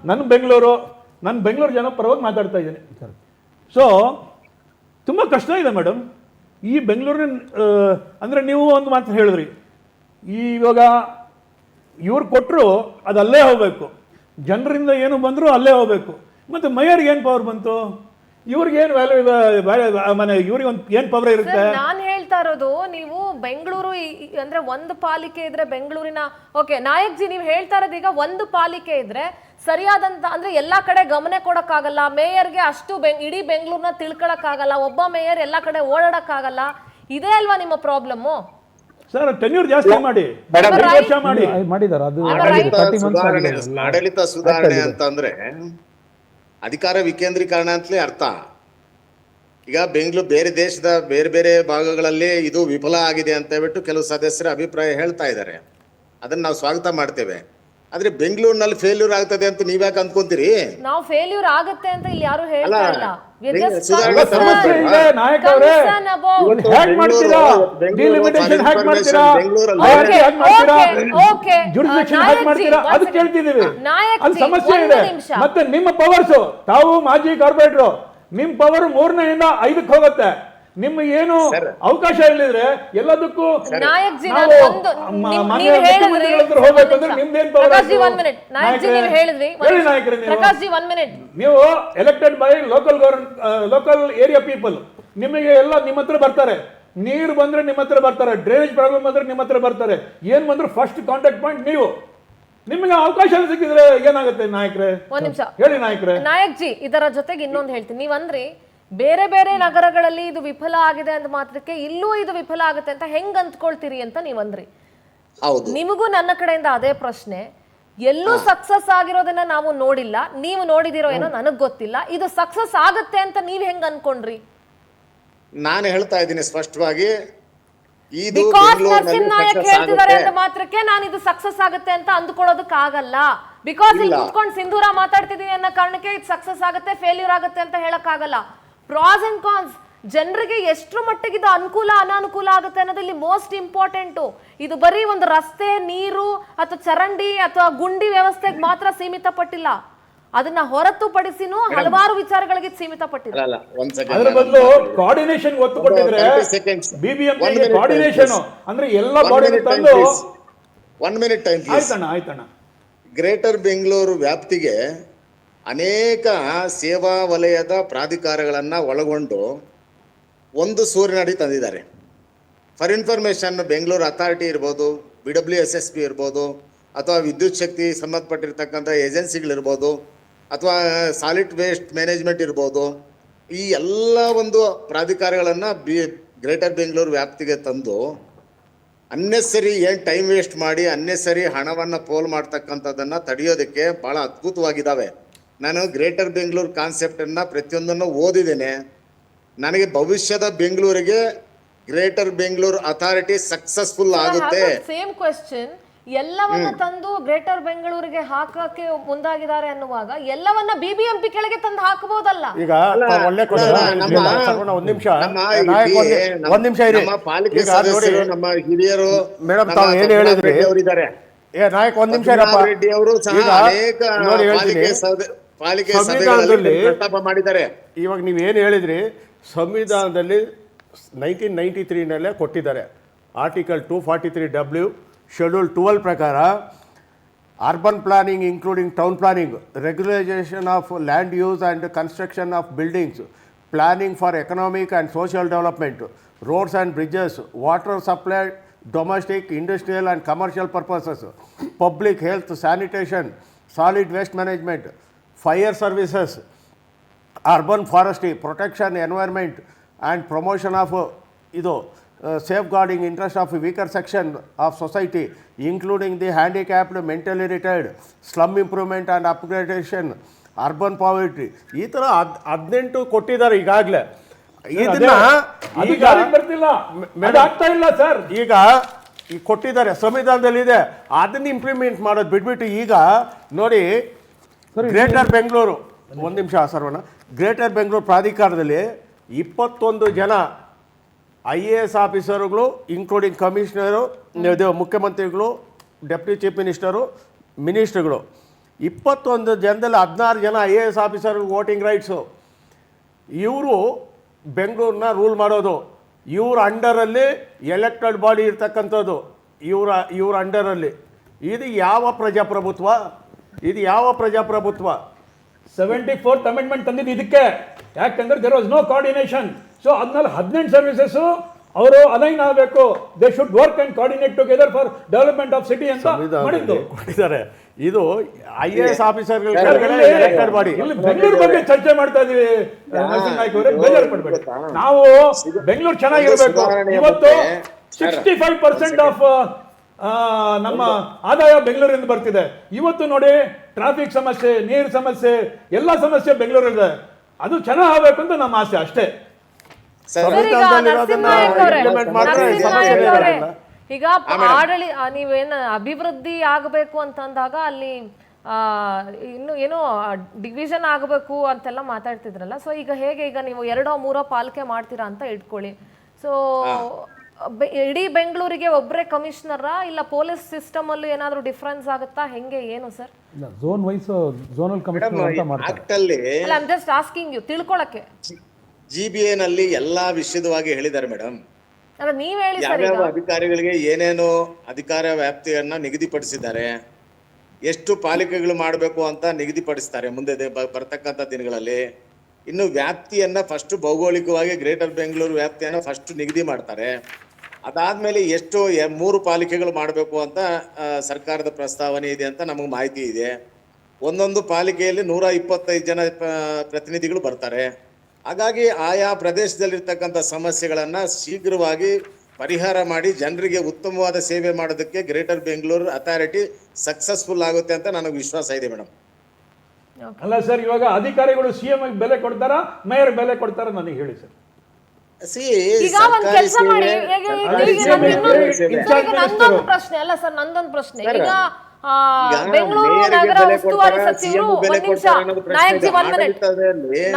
ನನ್ನ ಬೆಂಗಳೂರು ಜನ ಪರವಾಗಿ ಮಾತಾಡ್ತಾ ಇದ್ದೀನಿ. ಸೊ ತುಂಬ ಕಷ್ಟ ಇದೆ ಮೇಡಮ್ ಈ ಬೆಂಗಳೂರಿನ. ಅಂದರೆ ನೀವು ಒಂದು ಮಾತು ಹೇಳಿದ್ರಿ, ಇವಾಗ ಇವ್ರು ಕೊಟ್ಟರು ಅದು ಅಲ್ಲೇ ಹೋಗಬೇಕು, ಜನರಿಂದ ಏನು ಬಂದರೂ ಅಲ್ಲೇ ಹೋಗಬೇಕು. ಮತ್ತು ಮೇಯರ್ಗೆ ಏನು ಪವರ್ ಬಂತು? ಇವ್ರಿಗೇನು ಇವ್ರಿಗೆ ಒಂದು ಏನು ಪವರ್ ಇರುತ್ತೆ? ನಾನು ಹೇಳ್ತಾ ಇರೋದು, ನೀವು ಬೆಂಗಳೂರು ಅಂದ್ರೆ ಒಂದು ಪಾಲಿಕೆ ಇದ್ರೆ ಬೆಂಗಳೂರಿನ, ಓಕೆ ನಾಯಕ್ ಜಿ ನೀವು ಹೇಳ್ತಾ ಇರೋದು, ಈಗ ಒಂದು ಪಾಲಿಕೆ ಇದ್ರೆ ಸರಿಯಾದಂತ ಅಂದ್ರೆ ಎಲ್ಲಾ ಕಡೆ ಗಮನ ಕೊಡಕ್ಕಾಗಲ್ಲ, ಮೇಯರ್ಗೆ ಅಷ್ಟು ಇಡೀ ಬೆಂಗಳೂರನ್ನ ತಿಳ್ಕೊಳಕ್ಕಾಗಲ್ಲ, ಒಬ್ಬ ಮೇಯರ್ ಎಲ್ಲಾ ಕಡೆ ಓಡಾಡಕ್ಕಾಗಲ್ಲ. ಇದೇ ಅಲ್ವಾ ನಿಮ್ಮ ಪ್ರಾಬ್ಲಮ್ಮು? ಸರ್ ಟೆನ್ಯೂರ್ ಜಾಸ್ತಿ ಮಾಡಿ, ವರ್ಷ ಮಾಡಿ ಮಾಡಿದಾರೆ. ಅದು ಆಡಳಿತ ಸುಧಾರಣೆ ಅಂತಂದ್ರೆ ಅಧಿಕಾರ ವಿಕೇಂದ್ರೀಕರಣ ಅಂತಲೇ ಅರ್ಥ. ಈಗ ಬೆಂಗಳೂರು ಬೇರೆ ದೇಶದ ಬೇರೆ ಬೇರೆ ಭಾಗಗಳಲ್ಲಿ ಇದು ವಿಫಲ ಆಗಿದೆ ಅಂತ ಹೇಳ್ಬಿಟ್ಟು ಕೆಲವು ಸದಸ್ಯರ ಅಭಿಪ್ರಾಯ ಹೇಳ್ತಾ ಇದ್ದಾರೆ, ಅದನ್ನ ನಾವು ಸ್ವಾಗತ ಮಾಡ್ತೇವೆ. ಆದ್ರೆ ಬೆಂಗಳೂರಿನಲ್ಲಿ ಫೇಲ್ಯೂರ್ ಆಗ್ತದೆ ಅಂತ ನೀವ್ಯಾಕೆ ಅಂದ್ಕೊಂತೀರಿ? ನಾವು ಫೇಲ್ಯೂರ್ ಆಗುತ್ತೆ ಅಂತ ಇಲ್ಲಿ ಯಾರು ಹೇಳ್ತಾ ಇಲ್ಲ. ಸಮಸ್ಯೆ ಇದೆ ನಾಯಕ ಅವರೇ. ಹ್ಯಾಕ್ ಮಾಡ್ತೀರಾ, ಡಿಲಿಮಿಟೇಷನ್ ಹ್ಯಾಕ್ ಮಾಡ್ತೀರಾ, ಜುರಿಸ್ಡಿಕ್ಷನ್ ಹ್ಯಾಕ್ ಮಾಡ್ತೀರಾ, ಅದು ಕೇಳ್ತಿದ್ದೀವಿ. ಅದು ಸಮಸ್ಯೆ ಇದೆ. ಮತ್ತೆ ನಿಮ್ಮ ಪವರ್ಸ್, ತಾವು ಮಾಜಿ ಕಾರ್ಪೊರೇಟರ್, ನಿಮ್ ಪವರ್ 3ನೇಯಿಂದ 5ಕ್ಕೆ ಹೋಗುತ್ತೆ. ನಿಮ್ಗೆ ಏನು ಅವಕಾಶ ಇಲ್ಲಿದ್ರೆ ಎಲ್ಲದಕ್ಕೂ ನೀವು elected by local area people, ನಿಮಗೆ ಎಲ್ಲ ನಿಮ್ಮ ಹತ್ರ ಬರ್ತಾರೆ. ನೀರು ಬಂದ್ರೆ ನಿಮ್ಮ ಹತ್ರ ಬರ್ತಾರೆ, ಡ್ರೈನೇಜ್ ಪ್ರಾಬ್ಲಮ್ ಬಂದ್ರೆ ನಿಮ್ಮ ಹತ್ರ ಬರ್ತಾರೆ, ಏನ್ ಬಂದ್ರು ಫಸ್ಟ್ ಕಾಂಟ್ಯಾಕ್ಟ್ ಪಾಯಿಂಟ್ ನೀವು. ನಿಮಗೆ ಅವಕಾಶ ಸಿಕ್ಕಿದ್ರೆ ಏನಾಗುತ್ತೆ ನಾಯಕರೇ? ಒಂದ್ ನಿಮಿಷ ಹೇಳಿ ನಾಯಕರೇ. ನಾಯಕ್ ಜಿ, ಇದರ ಜೊತೆಗೆ ಇನ್ನೊಂದು ಹೇಳ್ತೀನಿ. ನೀವಂದ್ರಿ ಬೇರೆ ಬೇರೆ ನಗರಗಳಲ್ಲಿ ಇದು ವಿಫಲ ಆಗಿದೆ ಅಂತ ಮಾತ್ರಕ್ಕೆ ಇಲ್ಲೂ ಇದು ವಿಫಲ ಆಗುತ್ತೆ ಅಂತ ಹೆಂಗ್ ಅಂದ್ಕೊಳ್ತೀರಿ ಅಂತ ನೀವಂದ್ರಿ. ನಿಮಗೂ ನನ್ನ ಕಡೆಯಿಂದ ಅದೇ ಪ್ರಶ್ನೆ. ಎಲ್ಲೂ ಸಕ್ಸಸ್ ಆಗಿರೋದನ್ನ ನಾವು ನೋಡಿಲ್ಲ, ನೀವು ನೋಡಿದಿರೋ ಏನೋ ನನಗ್ ಗೊತ್ತಿಲ್ಲ. ಇದು ಸಕ್ಸಸ್ ಆಗುತ್ತೆ ಅಂತ ನೀವ್ ಹೆಂಗ್ ಅನ್ಕೊಂಡ್ರಿ? ನಾನು ಹೇಳ್ತಾ ಇದ್ದೀನಿ ಸ್ಪಷ್ಟವಾಗಿ, ಬಿಕಾಸ್ ನರಸಿಂಹನಾಯಕ್ ಹೇಳ್ತಿದ್ದಾರೆ ಅಂತ ಮಾತ್ರಕ್ಕೆ ನಾನು ಇದು ಸಕ್ಸಸ್ ಆಗುತ್ತೆ ಅಂತ ಅಂದ್ಕೊಳ್ಳೋದಕ್ಕೆ ಆಗಲ್ಲ. ಬಿಕಾಸ್ ಇಲ್ಲಿ ಕುತ್ಕೊಂಡು ಸಿಂಧೂರ ಮಾತಾಡ್ತಿದೀನಿ ಅನ್ನೋ ಕಾರಣಕ್ಕೆ ಇದು ಸಕ್ಸಸ್ ಆಗುತ್ತೆ ಫೇಲ್ಯೂರ್ ಆಗುತ್ತೆ ಅಂತ ಹೇಳಕ್ ಆಗಲ್ಲ. ಪ್ರಾಸ್ ಅಂಡ್ ಕಾನ್ಸ್, ಜನರಿಗೆ ಎಷ್ಟು ಮಟ್ಟಿಗೆ ಇದು ಅನುಕೂಲ ಅನಾನುಕೂಲ ಆಗುತ್ತೆ ಅನ್ನೋದಲ್ಲಿ ಮೋಸ್ಟ್ ಇಂಪಾರ್ಟೆಂಟು. ಇದು ಬರೀ ಒಂದು ರಸ್ತೆ, ನೀರು ಅಥವಾ ಚರಂಡಿ ಅಥವಾ ಗುಂಡಿ ವ್ಯವಸ್ಥೆಗೆ ಮಾತ್ರ ಸೀಮಿತ ಪಟ್ಟಿಲ್ಲ, ಅದನ್ನ ಹೊರತುಪಡಿಸಿನೂ ಹಲವಾರು ವಿಚಾರಗಳಿಗೆ ಸೀಮಿತ ಪಟ್ಟಿಲ್ಲ. ಅದರ ಬದಲು ಕೋಆರ್ಡಿನೇಷನ್ ಒತ್ತು ಕೊಟ್ಟಿದ್ರೆ ಬಿಬಿಎಂಪಿ ಕೋಆರ್ಡಿನೇಷನ್ ಅಂದ್ರೆ ಎಲ್ಲ ಬಾಡಿ ತಂದು 1 minute ಟೈಮ್ ಆಯ್ತಣ್ಣ. ಗ್ರೇಟರ್ ಬೆಂಗಳೂರು ವ್ಯಾಪ್ತಿಗೆ ಅನೇಕ ಸೇವಾ ವಲಯದ ಪ್ರಾಧಿಕಾರಗಳನ್ನ ಒಳಗೊಂಡು ಒಂದು ಸೂರಿನಡಿ ತಂದಿದ್ದಾರೆ. ಫಾರ್ ಇನ್ಫಾರ್ಮೇಶನ್, ಬೆಂಗಳೂರು ಅಥಾರಿಟಿ ಇರ್ಬೋದು, BWSSB ಇರ್ಬೋದು, ಅಥವಾ ವಿದ್ಯುತ್ ಶಕ್ತಿ ಸಂಬಂಧಪಟ್ಟಿರ್ತಕ್ಕಂಥ ಏಜೆನ್ಸಿಗಳಿರ್ಬೋದು, ಅಥವಾ ಸಾಲಿಡ್ ವೇಸ್ಟ್ ಮ್ಯಾನೇಜ್ಮೆಂಟ್ ಇರ್ಬೋದು, ಈ ಎಲ್ಲ ಒಂದು ಪ್ರಾಧಿಕಾರಗಳನ್ನು ಗ್ರೇಟರ್ ಬೆಂಗಳೂರು ವ್ಯಾಪ್ತಿಗೆ ತಂದು ಅನ್ನೆಸರಿ ಏನು ಟೈಮ್ ವೇಸ್ಟ್ ಮಾಡಿ ಅನ್ನೆಸರಿ ಹಣವನ್ನು ಪೋಲ್ ಮಾಡ್ತಕ್ಕಂಥದ್ದನ್ನು ತಡೆಯೋದಕ್ಕೆ ಭಾಳ ಅದ್ಭುತವಾಗಿದ್ದಾವೆ. ನಾನು ಗ್ರೇಟರ್ ಬೆಂಗಳೂರು ಕಾನ್ಸೆಪ್ಟನ್ನು ಪ್ರತಿಯೊಂದನ್ನು ಓದಿದ್ದೇನೆ. ನನಗೆ ಭವಿಷ್ಯದ ಬೆಂಗಳೂರಿಗೆ ಗ್ರೇಟರ್ ಬೆಂಗಳೂರು ಅಥಾರಿಟಿ ಸಕ್ಸಸ್ಫುಲ್ ಆಗುತ್ತೆ. ಸೇಮ್ ಕ್ವೆಶ್ಚನ್, ಎಲ್ಲವನ್ನ ತಂದು ಗ್ರೇಟರ್ ಬೆಂಗಳೂರಿಗೆ ಹಾಕಕ್ಕೆ ಮುಂದಾಗಿದ್ದಾರೆ ಅನ್ನುವಾಗ ಎಲ್ಲವನ್ನ ಬಿಬಿಎಂಪಿ ಕೆಳಗೆ ತಂದು ಹಾಕಬಹುದಲ್ಲ? ಈಗ ಒಳ್ಳೆ ಒಂದ್ ನಿಮಿಷ ಇರಿ. ನಮ್ಮ ಪಾಲಿಕೆ ಸದಸ್ಯರು, ನಮ್ಮ ಹಿರಿಯರು, ಮೇಡಮ್ ತಾವು ಏನ್ ಹೇಳಿದ್ರಿ? ನಾಯಕ್ ಒಂದ್ ನಿಮಿಷ ರೆಡ್ಡಿ ಅವರು ಸಹ ಅನೇಕ ಪಾಲಿಕೆ ಸಭೆಗಳಲ್ಲಿ ಪ್ರಸ್ತಾಪ ಮಾಡಿದ್ದಾರೆ. ಇವಾಗ ನೀವ್ ಏನ್ ಹೇಳಿದ್ರಿ, ಸಂವಿಧಾನದಲ್ಲಿ 1993 ಕೊಟ್ಟಿದ್ದಾರೆ. ಆರ್ಟಿಕಲ್ 243W ಶೆಡ್ಯೂಲ್ 12 ಪ್ರಕಾರ urban planning including town planning, regularisation of land use and construction of buildings, planning for economic and social development, roads and bridges, water supply, domestic, industrial and commercial purposes, public health, sanitation, solid waste management, fire services, urban forestry, protection environment and promotion of ಇದು safeguarding interest of weaker section of society including the handicapped, mentally retarded, slum improvement and upgradation, urban poverty, ಈ ಥರ 18 ಕೊಟ್ಟಿದ್ದಾರೆ ಈಗಾಗಲೇ. ಇದನ್ನ ಅದು ಈಗ ಜಾರಿಗೆ ಬರ್ತಿಲ್ಲ, ಅದು ಆಗ್ತಾ ಇಲ್ಲ ಸರ್. ಈಗ ಕೊಟ್ಟಿದ್ದಾರೆ, ಸಂವಿಧಾನದಲ್ಲಿದೆ, ಅದನ್ನ ಇಂಪ್ಲಿಮೆಂಟ್ ಮಾಡೋದು ಬಿಟ್ಬಿಟ್ಟು ಈಗ ನೋಡಿ ಗ್ರೇಟರ್ ಬೆಂಗಳೂರು, ಒಂದು ನಿಮಿಷ ಸರ್ವಣ್ಣ, ಗ್ರೇಟರ್ ಬೆಂಗಳೂರು ಪ್ರಾಧಿಕಾರದಲ್ಲಿ 21 ಜನ IAS ಆಫೀಸರ್ಗಳು ಇನ್ಕ್ಲೂಡಿಂಗ್ ಕಮಿಷನರು, ಮುಖ್ಯಮಂತ್ರಿಗಳು, ಡೆಪ್ಯೂಟಿ ಚೀಫ್ ಮಿನಿಸ್ಟರು, ಮಿನಿಸ್ಟ್ರುಗಳು, 21 ಜನದಲ್ಲಿ 16 ಜನ IAS ಆಫೀಸರ್ಗಳು ವೋಟಿಂಗ್ ರೈಟ್ಸು. ಇವರು ಬೆಂಗಳೂರನ್ನ ರೂಲ್ ಮಾಡೋದು, ಇವ್ರ ಅಂಡರಲ್ಲಿ ಎಲೆಕ್ಟೆಡ್ ಬಾಡಿ ಇರ್ತಕ್ಕಂಥದ್ದು, ಇವ್ರ ಅಂಡರಲ್ಲಿ. ಇದು ಯಾವ ಪ್ರಜಾಪ್ರಭುತ್ವ? ಇದು ಯಾವ ಪ್ರಜಾಪ್ರಭುತ್ವ? 74th ಅಮೆಂಡ್ಮೆಂಟ್ ತಂದಿದ್ದು ಇದಕ್ಕೆ, ಯಾಕಂದ್ರೆ there was no coordination. So ಅದ್ರಲ್ಲಿ 18 ಸರ್ವಿಸಸ್ ಅವರು ಅಲೈನ್ ಆಗಬೇಕು, they should work and coordinate together for development of city ಅಂತ ಮಾಡಿದ್ದು ಕೊಟ್ಟಿದ್ದಾರೆ. ಇದು IAS ಆಫೀಸರ್ಗಳ ಎಲೆಕ್ಟೆಡ್ ಬಾಡಿ. ಇಲ್ಲಿ ಬೆಂಗಳೂರು ಬಗ್ಗೆ ಚರ್ಚೆ ಮಾಡ್ತಾ ಇದೀವಿ ನರಸಿಂಹನಾಯ್ಕ ಅವರೇ, ಬೇಜಾರು ಪಡ್ಬೇಡಿ. ನಾವು ಬೆಂಗಳೂರು ಚೆನ್ನಾಗಿರ್ಬೇಕು. ಇವತ್ತು 65% ಆಫ್ ನಮ್ಮ ಆದಾಯ ಬೆಂಗಳೂರಿಂದ ಬರ್ತಿದೆ. ಇವತ್ತು ನೋಡಿ ಟ್ರಾಫಿಕ್ ಸಮಸ್ಯೆ, ನೀರು ಸಮಸ್ಯೆ, ಎಲ್ಲ ಸಮಸ್ಯೆ ಬೆಂಗಳೂರಿದೆ. ಅದು ಚೆನ್ನಾಗಿ ಆಗಬೇಕು ಅಂತ ನಮ್ಮ ಆಸೆ ಅಷ್ಟೇ. ಈಗ ನೀವೇನು ಅಭಿವೃದ್ಧಿ ಆಗಬೇಕು ಅಂತಂದಾಗ ಅಲ್ಲಿ ಇನ್ನು ಏನೋ ಡಿವಿಷನ್ ಆಗಬೇಕು ಅಂತೆಲ್ಲ ಮಾತಾಡ್ತಿದ್ರಲ್ಲ, ಸೊ ಈಗ ಹೇಗೆ, ಈಗ ನೀವು 2-3 ಪಾಲಿಕೆ ಮಾಡ್ತೀರಾ ಅಂತ ಇಟ್ಕೊಳ್ಳಿ. ಸೊ ಇಡೀ ಬೆಂಗಳೂರಿಗೆ ಒಬ್ಬರೇ ಕಮಿಷನರಾ, ಇಲ್ಲ ಪೊಲೀಸ್ ಸಿಸ್ಟಮ್ ಅಲ್ಲೂ ಏನಾದ್ರು ಡಿಫರೆನ್ಸ್ ಆಗುತ್ತಾ, ಹೆಂಗೆ ಏನು ಸರ್? ಇಲ್ಲ, ಝೋನ್ ವೈಸ್ ಝೋನಲ್ ಕಮಿಷನರ್ ಅಂತ ಮಾಡ್ತಾರೆ. ಅಲ್ಲ, I am just asking you, ತಿಳ್ಕೊಳ್ಳಕ್ಕೆ. GBA ನಲ್ಲಿ ಎಲ್ಲಾ ವಿಷಯದವಾಗಿ ಹೇಳಿದ್ದಾರೆ ಮೇಡಮ್. ಅಲ್ಲ, ನೀವ್ ಹೇಳಿ ಸರ್. ಯಾವ್ಯಾವ ಅಧಿಕಾರಿಗಳಿಗೆ ಏನೇನು ಅಧಿಕಾರ ವ್ಯಾಪ್ತಿಯನ್ನ ನಿಗದಿಪಡಿಸಿದ್ದಾರೆ, ಎಷ್ಟು ಪಾಲಿಕೆಗಳು ಮಾಡಬೇಕು ಅಂತ ನಿಗದಿಪಡಿಸ್ತಾರೆ ಮುಂದೆ ಬರ್ತಕ್ಕಂಥ ದಿನಗಳಲ್ಲಿ. ಇನ್ನು ವ್ಯಾಪ್ತಿಯನ್ನ ಫಸ್ಟ್ ಭೌಗೋಳಿಕವಾಗಿ ಗ್ರೇಟರ್ ಬೆಂಗಳೂರು ವ್ಯಾಪ್ತಿಯನ್ನ ಫಸ್ಟ್ ನಿಗದಿ ಮಾಡ್ತಾರೆ. ಅದಾದ್ಮೇಲೆ ಎಷ್ಟು 3 ಪಾಲಿಕೆಗಳು ಮಾಡಬೇಕು ಅಂತ ಸರ್ಕಾರದ ಪ್ರಸ್ತಾವನೆ ಇದೆ ಅಂತ ನಮಗೆ ಮಾಹಿತಿ ಇದೆ. ಒಂದೊಂದು ಪಾಲಿಕೆಯಲ್ಲಿ 125 ಜನ ಪ್ರತಿನಿಧಿಗಳು ಬರ್ತಾರೆ. ಹಾಗಾಗಿ ಆಯಾ ಪ್ರದೇಶದಲ್ಲಿರ್ತಕ್ಕಂಥ ಸಮಸ್ಯೆಗಳನ್ನ ಶೀಘ್ರವಾಗಿ ಪರಿಹಾರ ಮಾಡಿ ಜನರಿಗೆ ಉತ್ತಮವಾದ ಸೇವೆ ಮಾಡೋದಕ್ಕೆ ಗ್ರೇಟರ್ ಬೆಂಗಳೂರು ಅಥಾರಿಟಿ ಸಕ್ಸಸ್ಫುಲ್ ಆಗುತ್ತೆ ಅಂತ ನನಗೆ ವಿಶ್ವಾಸ ಇದೆ ಮೇಡಮ್. ಅಲ್ಲ ಸರ್, ಇವಾಗ ಅಧಿಕಾರಿಗಳು CM ಬೆಲೆ ಕೊಡ್ತಾರ, ಮೇಯರ್ ಬೆಲೆ ಕೊಡ್ತಾರ, ನನಗೆ ಹೇಳಿ ಸರ್. ಈಗ ಒಂದ್ ಕೆಲಸ ಮಾಡಿ, ನಂದೊಂದು ಪ್ರಶ್ನೆ ಅಲ್ಲ ಸರ್, ನಂದೊಂದು ಪ್ರಶ್ನೆ. ಈಗ ಬೆಂಗಳೂರು ನಗರ ಉಸ್ತುವಾರಿ ಸಚಿವರು, ಒಂದ್ ನಿಮಿಷ ನಾಯಕ್ ಜಿ, 1 ಮಿನಿಟ್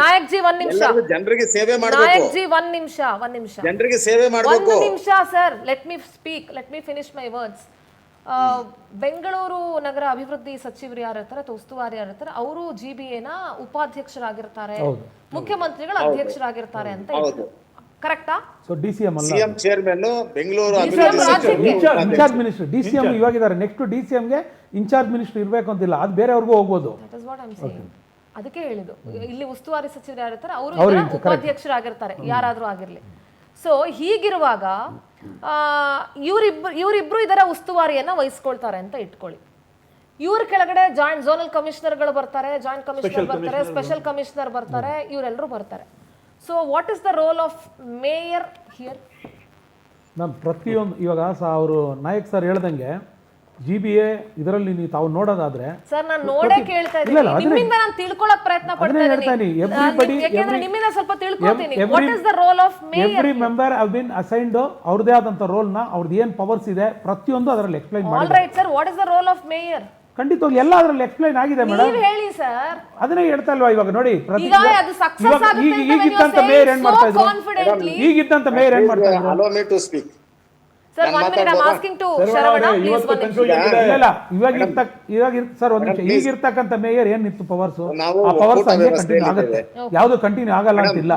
ನಾಯಕ್ ಜಿ, 1 ನಿಮಿಷ ಜನರಿಗೆ ಸೇವೆ ಮಾಡಬೇಕು. ನಾಯಕ್ ಜಿ, 1 ನಿಮಿಷ ಜನರಿಗೆ ಸೇವೆ ಮಾಡಬೇಕು. 1 ನಿಮಿಷ sir, let me speak, let me finish my words. Bengaluru ನಗರ ಅಭಿವೃದ್ಧಿ ಸಚಿವರು ಯಾರಿರ್ತಾರೆ ಅಥವಾ ಉಸ್ತುವಾರಿ ಯಾರಿರ್ತಾರೆ, ಅವರು GBA ನ ಉಪಾಧ್ಯಕ್ಷರಾಗಿರ್ತಾರೆ, ಮುಖ್ಯಮಂತ್ರಿಗಳ ಅಧ್ಯಕ್ಷರಾಗಿರ್ತಾರೆ ಅಂತ ಇತ್ತು, ಕರೆಕ್ಟಾ? ಸೊ DCM ಅಲ್ಲ, CM chairman Bengaluru in charge minister. DCM ಇವಾಗಿದ್ದಾರೆ, ನೆಕ್ಸ್ಟ್ DCM ಗೆ ಇನ್ಚಾರ್ಜ್ ಮಿನಿಸ್ಟರ್ ಇರಬೇಕು ಅಂತಿಲ್ಲ, ಅದು ಬೇರೆಯವ್ರಿಗೂ ಹೋಗ್ಬೋದು. ಅದಕ್ಕೆ ಹೇಳಿದ್ದು, ಇಲ್ಲಿ ಉಸ್ತುವಾರಿ ಸಚಿವರು ಯಾರಿರ್ತಾರೆ ಅವರು ಉಪಾಧ್ಯಕ್ಷರಾಗಿರ್ತಾರೆ, ಯಾರಾದ್ರೂ ಆಗಿರ್ಲಿ. ಸೊ ಹೀಗಿರುವಾಗ ಇವರಿಬ್ರು ಇದರ ಉಸ್ತುವಾರಿಯನ್ನ ವಹಿಸ್ಕೊಳ್ತಾರೆ ಅಂತ ಇಟ್ಕೊಳ್ಳಿ. ಇವ್ರ ಕೆಳಗಡೆ ಜಾಯಿಂಟ್ ಝೋನಲ್ ಕಮಿಷನರ್ಗಳು ಬರ್ತಾರೆ, ಜಾಯಿಂಟ್ ಕಮಿಷನರ್ ಬರ್ತಾರೆ, ಸ್ಪೆಷಲ್ ಕಮಿಷನರ್ ಬರ್ತಾರೆ, ಇವರೆಲ್ಲರೂ ಬರ್ತಾರೆ. So what is the role of mayor here? ನಾನು ಪ್ರತಿಯೊಂದು ಇವಾಗ ಅವರು ನಾಯಕ್ ಸರ್ ಹೇಳ್ದಂಗೆ GBA ಇದರಲ್ಲಿ ನೀವು ತಾವು ನೋಡೋದಾದ್ರೆ ಸರ್, ನಾನು ನೋಡೇ ಕೇಳ್ತಾ ಇದ್ದೀನಿ, ನಿಮ್ಮಿಂದ ನಾನು ತಿಳ್ಕೊಳ್ಳೋಕೆ ಪ್ರಯತ್ನ ಪಡ್ತಾ ಇದ್ದೀನಿ, ಯಾಕಂದ್ರೆ ನಿಮ್ಮಿಂದ ಸ್ವಲ್ಪ ತಿಳ್ಕೊಳ್ತೀನಿ. What is the role of mayor? Every member have been assigned ಅವ್ರದೇ ಆದಂತ ರೋಲ್ ನ, ಅವ್ರದ್ದು ಏನು ಪವರ್ಸ್ ಇದೆ ಪ್ರತಿಯೊಂದು ಅದರಲ್ಲಿ ಎಕ್ಸ್ಪ್ಲೈನ್ ಮಾಡಿ. All right sir, what is the role of mayor? ಖಂಡಿತವಾಗಿ ಎಲ್ಲ ಅದರಲ್ಲಿ ಎಕ್ಸ್ಪ್ಲೈನ್ ಆಗಿದೆ ಮೇಡಮ್. ನೀವು ಹೇಳಿ ಸರ್. ಅದನ್ನೇ ಹೇಳ್ತಾ ಇಲ್ವಾ ಇವಾಗ ನೋಡಿ, ಈಗಿದ್ದಂತ ಮೇಯರ್ ಏನ್ ಮಾಡ್ತಾ ಇದ್ರು, ಈಗಿದ್ದಂತ ಮೇಯರ್ ಏನ್ ಮಾಡ್ತಾ ಇದ್ರು. Allow me to speak. Sir, 1 minute, I am asking to Saravana, please 1 ನಿಮಿಷ. ಇಲ್ಲ, ಇವಾಗ ಸರ್ 1 ನಿಮಿಷ, ಈಗಿರ್ತಕ್ಕಂಥ ಮೇಯರ್ ಏನಿತ್ತು ಪವರ್ಸ್, ಆ ಪವರ್ಸ್ ಹಂಗೆ ಕಂಟಿನ್ಯೂ ಆಗುತ್ತೆ, ಯಾವುದು ಕಂಟಿನ್ಯೂ ಆಗಲ್ಲ ಅಂತಿಲ್ಲ.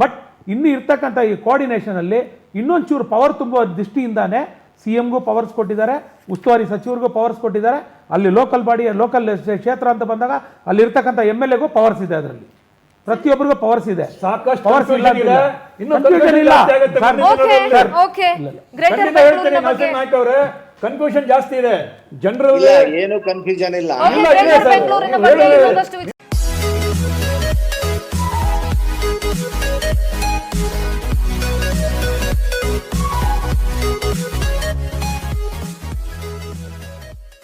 ಬಟ್ ಇನ್ನು ಇರ್ತಕ್ಕಂಥ ಈ ಕೋಆರ್ಡಿನೇಷನ್ ಅಲ್ಲಿ ಇನ್ನೊಂಚೂರು ಪವರ್ ತುಂಬುವ ದೃಷ್ಟಿಯಿಂದಾನೇ CMಗೂ ಪವರ್ಸ್ ಕೊಟ್ಟಿದ್ದಾರೆ, ಉಸ್ತುವಾರಿ ಸಚಿವರಿಗೂ ಪವರ್ಸ್ ಕೊಟ್ಟಿದ್ದಾರೆ. ಅಲ್ಲಿ ಲೋಕಲ್ ಬಾಡಿ ಲೋಕಲ್ ಕ್ಷೇತ್ರ ಅಂತ ಬಂದಾಗ ಅಲ್ಲಿರ್ತಕ್ಕಂಥ MLAಗೂ ಪವರ್ಸ್ ಇದೆ, ಅದರಲ್ಲಿ ಪ್ರತಿಯೊಬ್ಬರಿಗೂ ಪವರ್ಸ್ ಇದೆ. ಸಾಕಷ್ಟು ಪವರ್ಸ್ ಇಲ್ಲ confusion ಇದೆ. ಇನ್ನೂ Confusion ಇಲ್ಲ. ಜಾಸ್ತಿ ಆಗುತ್ತೆ ಸರ್, ಮುಂದಿನ ಓಕೆ ದಿನಗಳಲ್ಲಿ. ಓಕೆ ಗ್ರೇಟರ್ ಖಂಡಿತ ಹೇಳ್ತೇನೆ ನರಸಿಂಹ ನಾಯ್ಕ ಅವರೇ, ಕನ್ಫ್ಯೂಷನ್ ಜಾಸ್ತಿ ಇದೆ ಇಲ್ಲ ಜನರಲ್ಲಿ. ಏನು ಕನ್ಫ್ಯೂಷನ್ ಇಲ್ಲ ಓಕೆ ಇಲ್ಲ, ಗ್ರೇಟರ್ ಸರ್. ಬೆಂಗಳೂರಿನ ಬಗ್ಗೆ ಹೇಳಿ. ಇನ್ನೊಂದಷ್ಟು